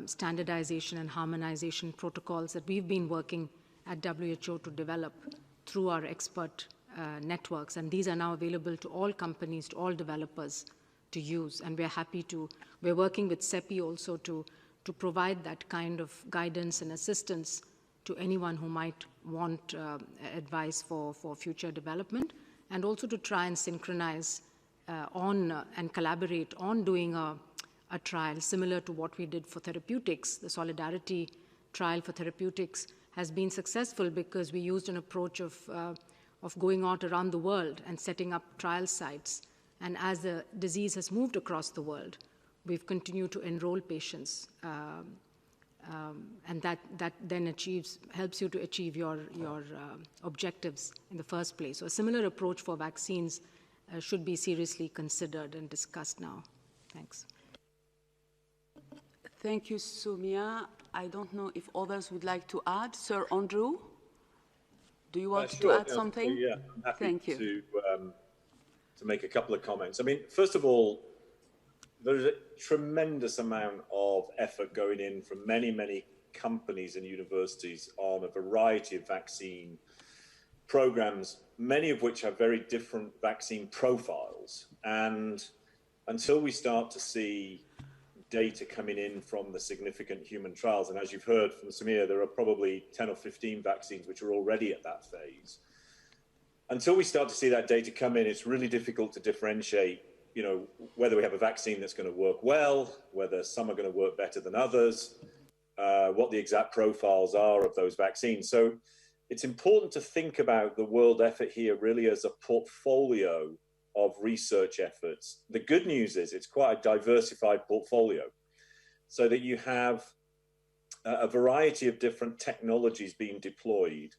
standardization and harmonization protocols that we've been working at WHO to develop through our expert networks. And these are now available to all companies, to all developers to use. And we're working with CEPI also to provide that kind of guidance and assistance to anyone who might want advice for future development, and also to try and synchronize and collaborate on doing a trial similar to what we did for therapeutics. The Solidarity trial for therapeutics has been successful because we used an approach of going out around the world and setting up trial sites. And as the disease has moved across the world, we've continued to enroll patients. And that then helps you to achieve your objectives in the first place. So a similar approach for vaccines should be seriously considered and discussed now. Thanks. Thank you, Soumya. I don't know if others would like to add. Sir Andrew, do you want to add something? Yeah, I'm happy Thank you. to make a couple of comments. I mean, first of all, there's a tremendous amount of effort going in from many companies and universities on a variety of vaccine programs, many of which have very different vaccine profiles. And until we start to see data coming in from the significant human trials, and as you've heard from Samir, there are probably 10 or 15 vaccines which are already at that phase. Until we start to see that data come in, it's really difficult to differentiate whether we have a vaccine that's going to work well, whether some are going to work better than others, what the exact profiles are of those vaccines. So it's important to think about the world effort here really as a portfolio of research efforts. The good news is it's quite a diversified portfolio, so that you have a variety of different technologies being deployed,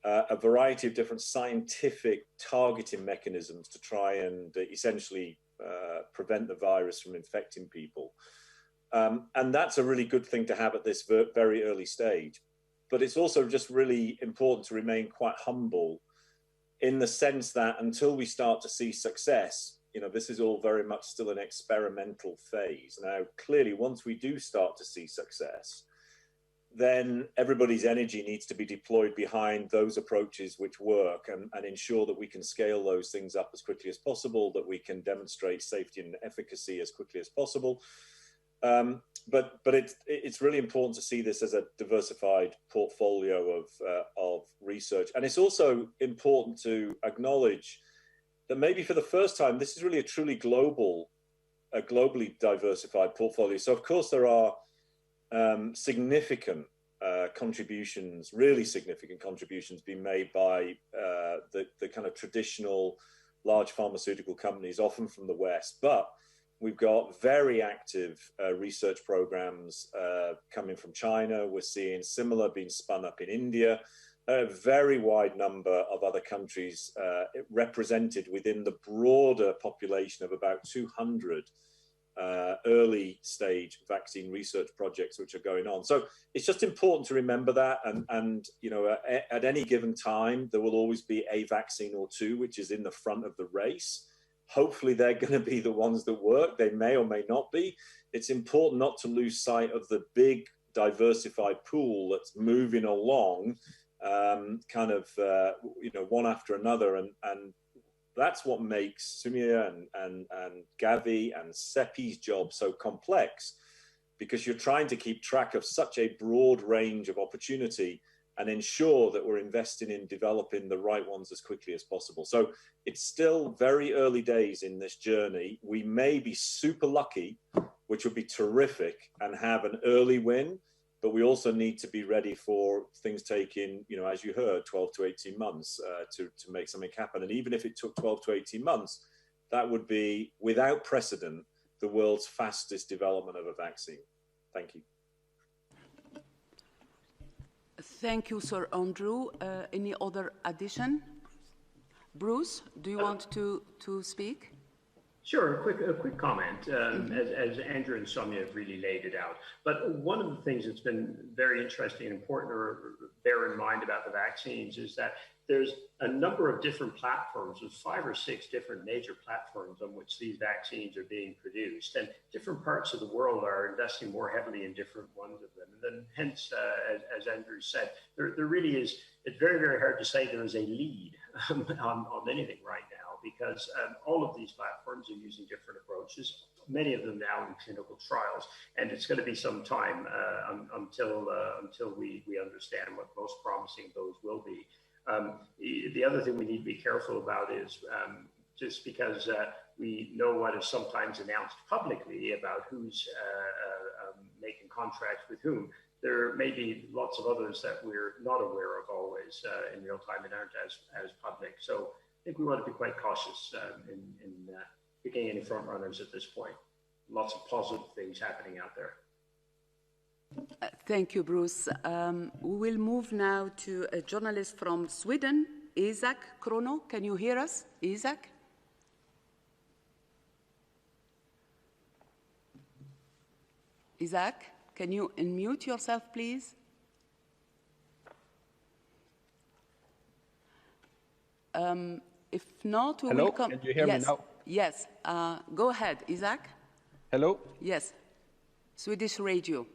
a variety of different scientific targeting mechanisms to try and essentially prevent the virus from infecting people. And that's a really good thing to have at this very early stage. But it's also just really important to remain quite humble in the sense that until we start to see success, this is all very much still an experimental phase. Now, clearly, once we do start to see success, then everybody's energy needs to be deployed behind those approaches which work and ensure that we can scale those things up as quickly as possible, that we can demonstrate safety and efficacy as quickly as possible. But it's really important to see this as a diversified portfolio of research. And it's also important to acknowledge that maybe for the first time, this is really a truly globally diversified portfolio. So of course there are significant contributions, really significant contributions being made by the kind of traditional large pharmaceutical companies, often from the West. But we've got very active research programs coming from China. We're seeing similar being spun up in India. A very wide number of other countries represented within the broader population of about 200 early stage vaccine research projects which are going on. So it's just important to remember that, and at any given time there will always be a vaccine or two which is in the front of the race. Hopefully they're going to be the ones that work. They may or may not be. It's important not to lose sight of the big diversified pool that's moving along one after another, and that's what makes Sumia and Gavi and Seppi's job so complex, because you're trying to keep track of such a broad range of opportunity and ensure that we're investing in developing the right ones as quickly as possible. So it's still very early days in this journey. We may be super lucky, which would be terrific, and have an early win, but we also need to be ready for things taking, as you heard, 12 to 18 months to make something happen. And even if it took 12 to 18 months, that would be, without precedent, the world's fastest development of a vaccine. Thank you. Thank you, Sir Andrew. Any other addition? Bruce, do you want to speak? Sure, a quick comment, as Andrew and Sonia have really laid it out. But one of the things that's been very interesting and important to bear in mind about the vaccines is that there's a number of different platforms, there's 5 or 6 different major platforms on which these vaccines are being produced, and different parts of the world are investing more heavily in different ones of them. And then hence, as Andrew said, there really is, it's very, very hard to say there is a lead on anything right now, because all of these platforms are using different approaches, many of them now in clinical trials, and it's going to be some time until we understand what most promising those will be. The other thing we need to be careful about is just because we know what is sometimes announced publicly about who's making contracts with whom, there may be lots of others that we're not aware of always in real time and aren't as public. So I think we want to be quite cautious in picking any front runners at this point. Lots of positive things happening out there. Thank you, Bruce. We will move now to a journalist from Sweden, Isaac Krono. Can you hear us, Isaac? Isaac, can you unmute yourself, please? If not, we will come. Hello, can you hear me now? Yes, go ahead, Isaac. Hello? Yes, Swedish radio.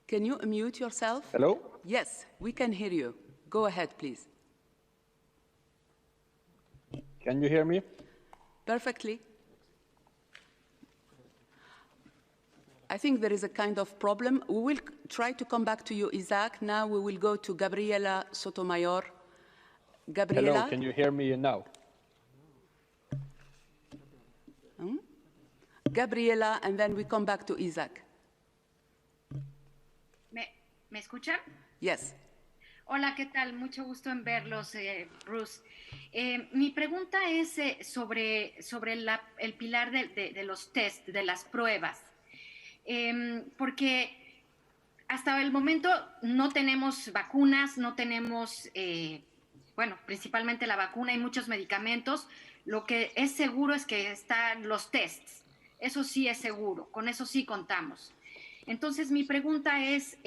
Can you unmute yourself? Hello? Yes, we can hear you. Go ahead, please. Can you hear me? Perfectly. I think there is a kind of problem. We will try to come back to you, Isaac. Now we will go to Gabriela Sotomayor. Gabriela? Hello, can you hear me now? Gabriela, and then we come back to Isaac. ¿Me escuchan? Yes. Hola, ¿qué tal? Mucho gusto en verlos, Bruce. Mi pregunta es sobre el pilar de los test, de las pruebas. Porque hasta el momento no tenemos vacunas, no tenemos, principalmente la vacuna y muchos medicamentos. Lo que es seguro es que están los tests. Eso sí es seguro, con eso sí contamos. Entonces, mi pregunta es,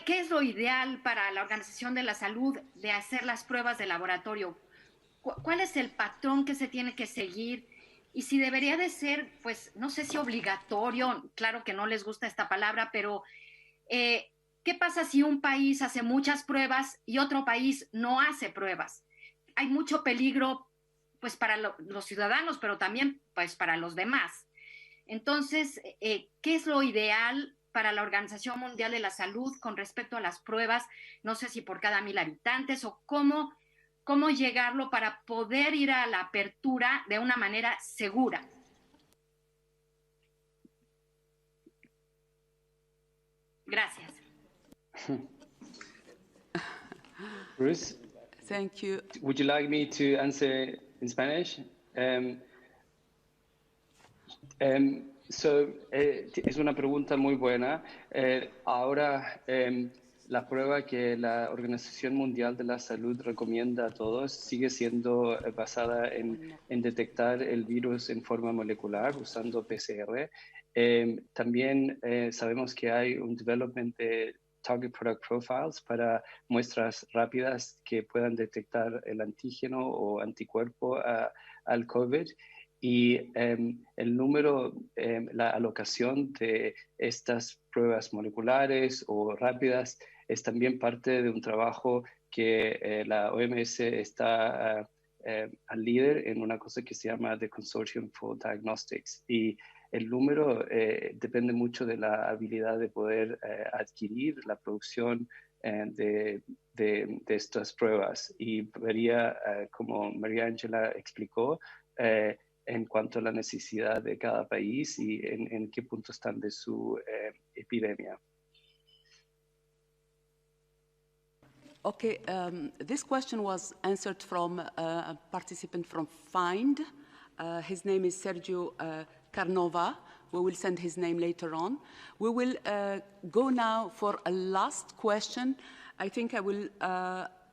¿Qué es lo ideal para la Organización de la Salud de hacer las pruebas de laboratorio? ¿Cuál es el patrón que se tiene que seguir? Y si debería de ser, pues, no sé si obligatorio, claro que no les gusta esta palabra, pero ¿qué pasa si un país hace muchas pruebas y otro país no hace pruebas? Hay mucho peligro, pues, para los ciudadanos, pero también, pues, para los demás. Entonces, ¿qué es lo ideal para la Organización Mundial de la Salud con respecto a las pruebas? No sé si por cada 1000 habitantes o cómo llegarlo para poder ir a la apertura de una manera segura. Gracias. Bruce? Thank you. Would you like me to answer in Spanish? Es una pregunta muy buena. Ahora, la prueba que la Organización Mundial de la Salud recomienda a todos sigue siendo basada en detectar el virus en forma molecular usando PCR. También sabemos que hay un development de Target Product Profiles para muestras rápidas que puedan detectar el antígeno o anticuerpo al COVID. Y el número, la alocación de estas pruebas moleculares o rápidas es también parte de un trabajo que la OMS está al líder en una cosa que se llama The Consortium for Diagnostics. Y el número depende mucho de la habilidad de poder adquirir la producción de estas pruebas. Y vería, como María Ángela explicó, en cuanto a la necesidad de cada país y en qué punto están de su epidemia. Okay, this question was answered from a participant from FIND. His name is Sergio Carnova. We will send his name later on. We will go now for a last question. I think I will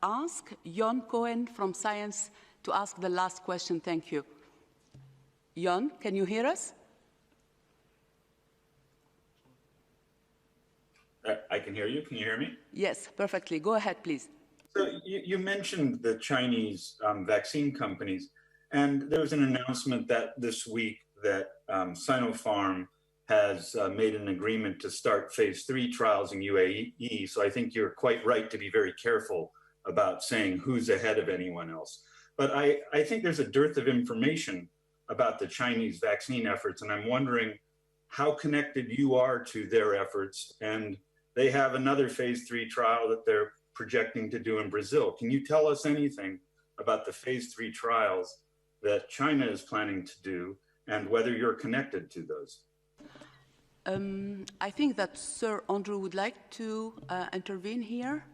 ask Jon Cohen from Science to ask the last question. Thank you. Jon, can you hear us? I can hear you. Can you hear me? Yes, perfectly. Go ahead, please. So you mentioned the Chinese vaccine companies, and there was an announcement that this week that Sinopharm has made an agreement to start phase 3 trials in UAE. So I think you're quite right to be very careful about saying who's ahead of anyone else. But I think there's a dearth of information about the Chinese vaccine efforts, and I'm wondering how connected you are to their efforts. And they have another phase 3 trial that they're projecting to do in Brazil. Can you tell us anything about the phase 3 trials that China is planning to do and whether you're connected to those? I think that Sir Andrew would like to intervene here.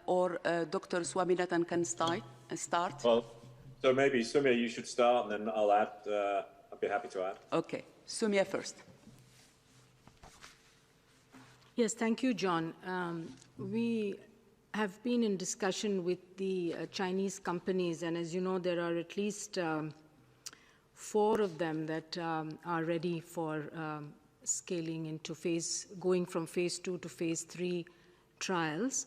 Or Dr. Swaminathan can start. Well, so maybe Sumia, you should start, and then I'll add. I'll be happy to add. Okay, Sumia first. Yes, thank you, John. We have been in discussion with the Chinese companies, and as you know, there are at least 4 of them that are ready for scaling into going from phase 2 to phase 3 trials.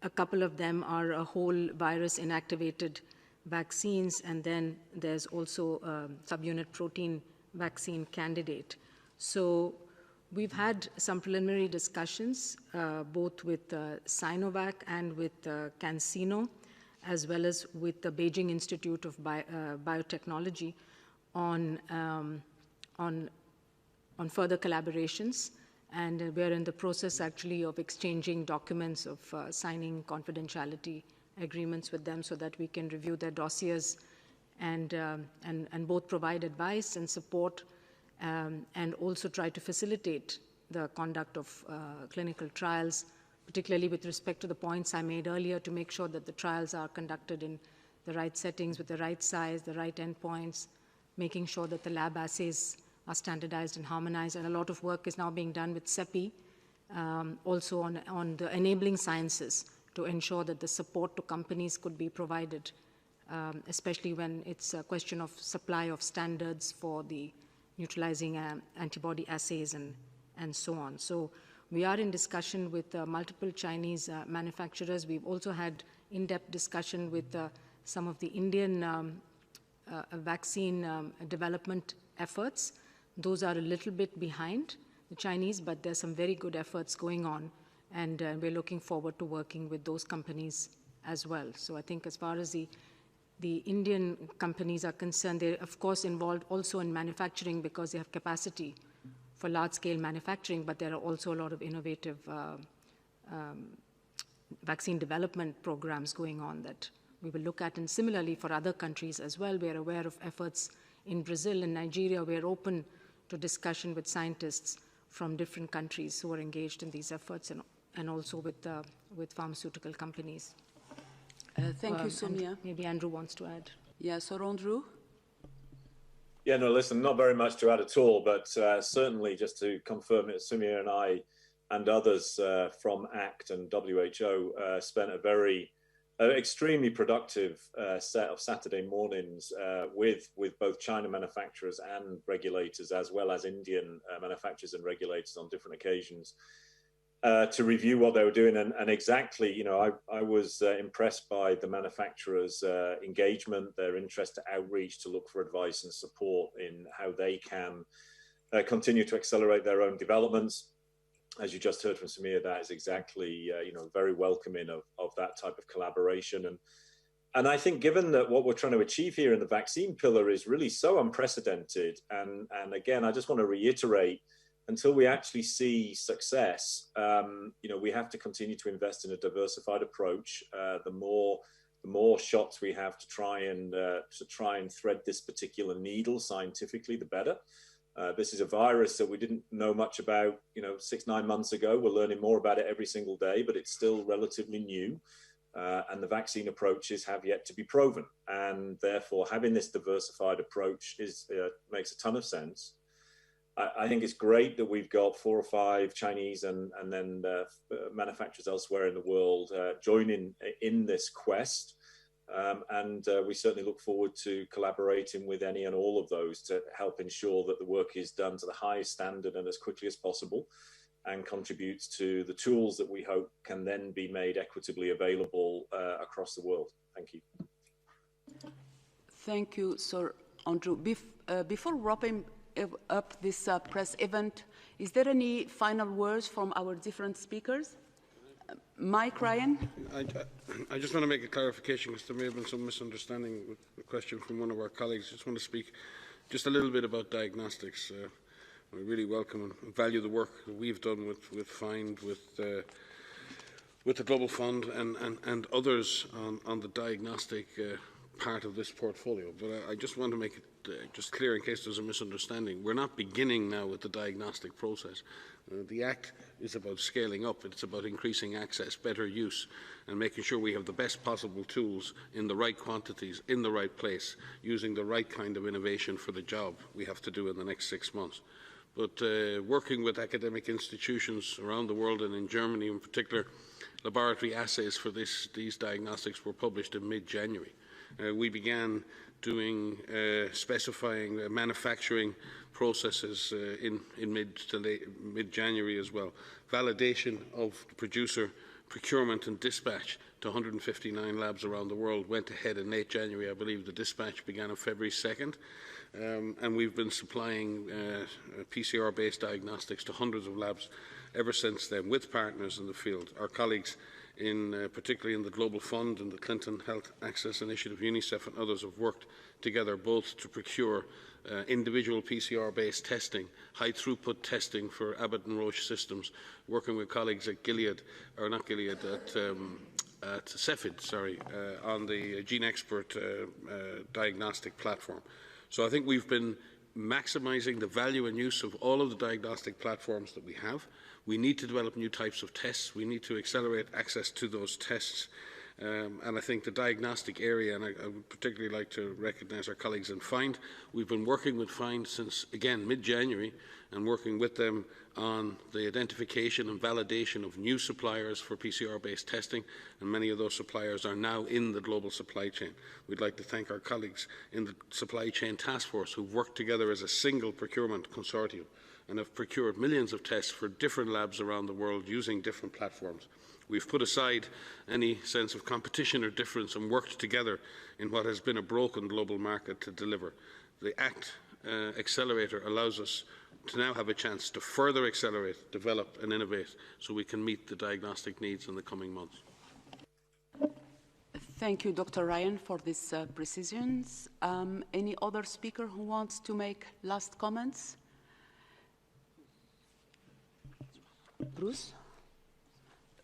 A couple of them are a whole virus inactivated vaccines, and then there's also a subunit protein vaccine candidate. So we've had some preliminary discussions, both with Sinovac and with CanSino, as well as with the Beijing Institute of Biotechnology on further collaborations. And we're in the process, actually, of exchanging documents, of signing confidentiality agreements with them so that we can review their dossiers and both provide advice and support and also try to facilitate the conduct of clinical trials, particularly with respect to the points I made earlier, to make sure that the trials are conducted in the right settings with the right size, the right endpoints, making sure that the lab assays are standardized and harmonized. And a lot of work is now being done with CEPI, also on the enabling sciences, to ensure that the support to companies could be provided, especially when it's a question of supply of standards for the neutralizing antibody assays and so on. So we are in discussion with multiple Chinese manufacturers. We've also had in-depth discussion with some of the Indian vaccine development efforts. Those are a little bit behind the Chinese, but there's some very good efforts going on, and we're looking forward to working with those companies as well. So I think as far as the Indian companies are concerned, they're of course involved also in manufacturing because they have capacity for large-scale manufacturing, but there are also a lot of innovative vaccine development programs going on that we will look at. And similarly for other countries as well, we are aware of efforts in Brazil and Nigeria. We are open to discussion with scientists from different countries who are engaged in these efforts, and also with pharmaceutical companies. Thank you, Soumya. Maybe Andrew wants to add. Yeah, so Andrew? Yeah, no, listen, not very much to add at all, but certainly just to confirm it, Soumya and I and others from ACT and WHO spent a very extremely productive set of Saturday mornings with both China manufacturers and regulators, as well as Indian manufacturers and regulators on different occasions, to review what they were doing. And exactly, you know, I was impressed by the manufacturers' engagement, their interest to outreach, to look for advice and support in how they can continue to accelerate their own developments. As you just heard from Samir, that is exactly, you know, very welcoming of that type of collaboration. And I think given that what we're trying to achieve here in the vaccine pillar is really so unprecedented, and again, I just want to reiterate, until we actually see success, you know, we have to continue to invest in a diversified approach. The more shots we have to try and thread this particular needle scientifically, the better. This is a virus that we didn't know much about, you know, 6-9 months ago. We're learning more about it every single day, but it's still relatively new. And the vaccine approaches have yet to be proven. And therefore, having this diversified approach makes a ton of sense. I think it's great that we've got 4 or 5 Chinese and then manufacturers elsewhere in the world joining in this quest. And we certainly look forward to collaborating with any and all of those to help ensure that the work is done to the highest standard and as quickly as possible, and contributes to the tools that we hope can then be made equitably available across the world. Thank you. Thank you, Sir Andrew. Before wrapping up this press event, is there any final words from our different speakers? Mike Ryan? I just want to make a clarification, because there may have been some misunderstanding with the question from one of our colleagues. I just want to speak just a little bit about diagnostics. We really welcome and value the work that we've done with FIND, with the Global Fund and others on the diagnostic part of this portfolio. But I just want to make it just clear, in case there's a misunderstanding. We're not beginning now with the diagnostic process. The Act is about scaling up. It's about increasing access, better use, and making sure we have the best possible tools in the right quantities, in the right place, using the right kind of innovation for the job we have to do in the next 6 months. But working with academic institutions around the world, and in Germany in particular, laboratory assays for these diagnostics were published in mid-January. We began doing specifying manufacturing processes in mid-January as well. Validation of producer procurement and dispatch to 159 labs around the world went ahead in late January. I believe the dispatch began on February 2nd. And we've been supplying PCR-based diagnostics to hundreds of labs ever since then, with partners in the field. Our colleagues, particularly in the Global Fund and the Clinton Health Access Initiative, UNICEF and others, have worked together both to procure individual PCR-based testing, high-throughput testing for Abbott and Roche systems, working with colleagues at Gilead, or not Gilead, at Cepheid, on the GeneXpert diagnostic platform. So I think we've been maximising the value and use of all of the diagnostic platforms that we have. We need to develop new types of tests. We need to accelerate access to those tests. And I think the diagnostic area, and I would particularly like to recognise our colleagues in FIND. We've been working with FIND since, again, mid-January, and working with them on the identification and validation of new suppliers for PCR-based testing, and many of those suppliers are now in the global supply chain. We'd like to thank our colleagues in the Supply Chain Task Force who've worked together as a single procurement consortium and have procured millions of tests for different labs around the world using different platforms. We've put aside any sense of competition or difference and worked together in what has been a broken global market to deliver. The ACT accelerator allows us to now have a chance to further accelerate, develop and innovate so we can meet the diagnostic needs in the coming months. Thank you, Dr. Ryan, for these precisions. Any other speaker who wants to make last comments? Bruce?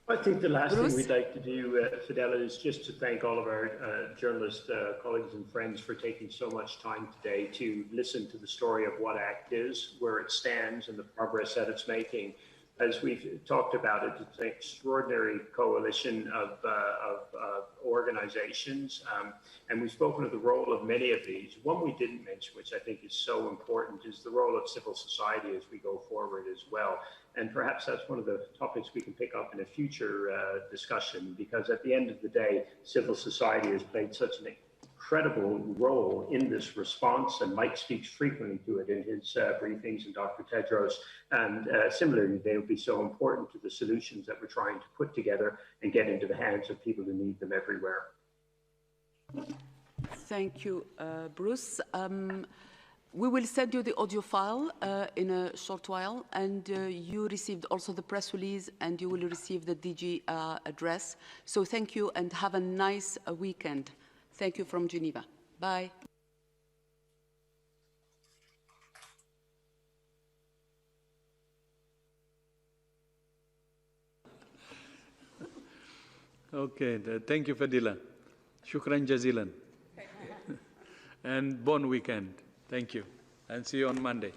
I think the last thing we'd like to do, Fidela, is just to thank all of our journalist colleagues and friends for taking so much time today to listen to the story of what ACT is, where it stands, and the progress that it's making. As we've talked about it, it's an extraordinary coalition of organizations, and we've spoken of the role of many of these. One we didn't mention, which I think is so important, is the role of civil society as we go forward as well. And perhaps that's one of the topics we can pick up in a future discussion, because at the end of the day, civil society has played such an incredible role in this response, and Mike speaks frequently to it in his briefings, and Dr. Tedros, and similarly, they will be so important to the solutions that we're trying to put together and get into the hands of people who need them everywhere. Thank you, Bruce. We will send you the audio file in a short while, and you received also the press release, and you will receive the DG address. So thank you, and have a nice weekend. Thank you from Geneva. Bye. Okay, thank you, Fadila. Shukran jazilan. And bon weekend. Thank you. And see you on Monday.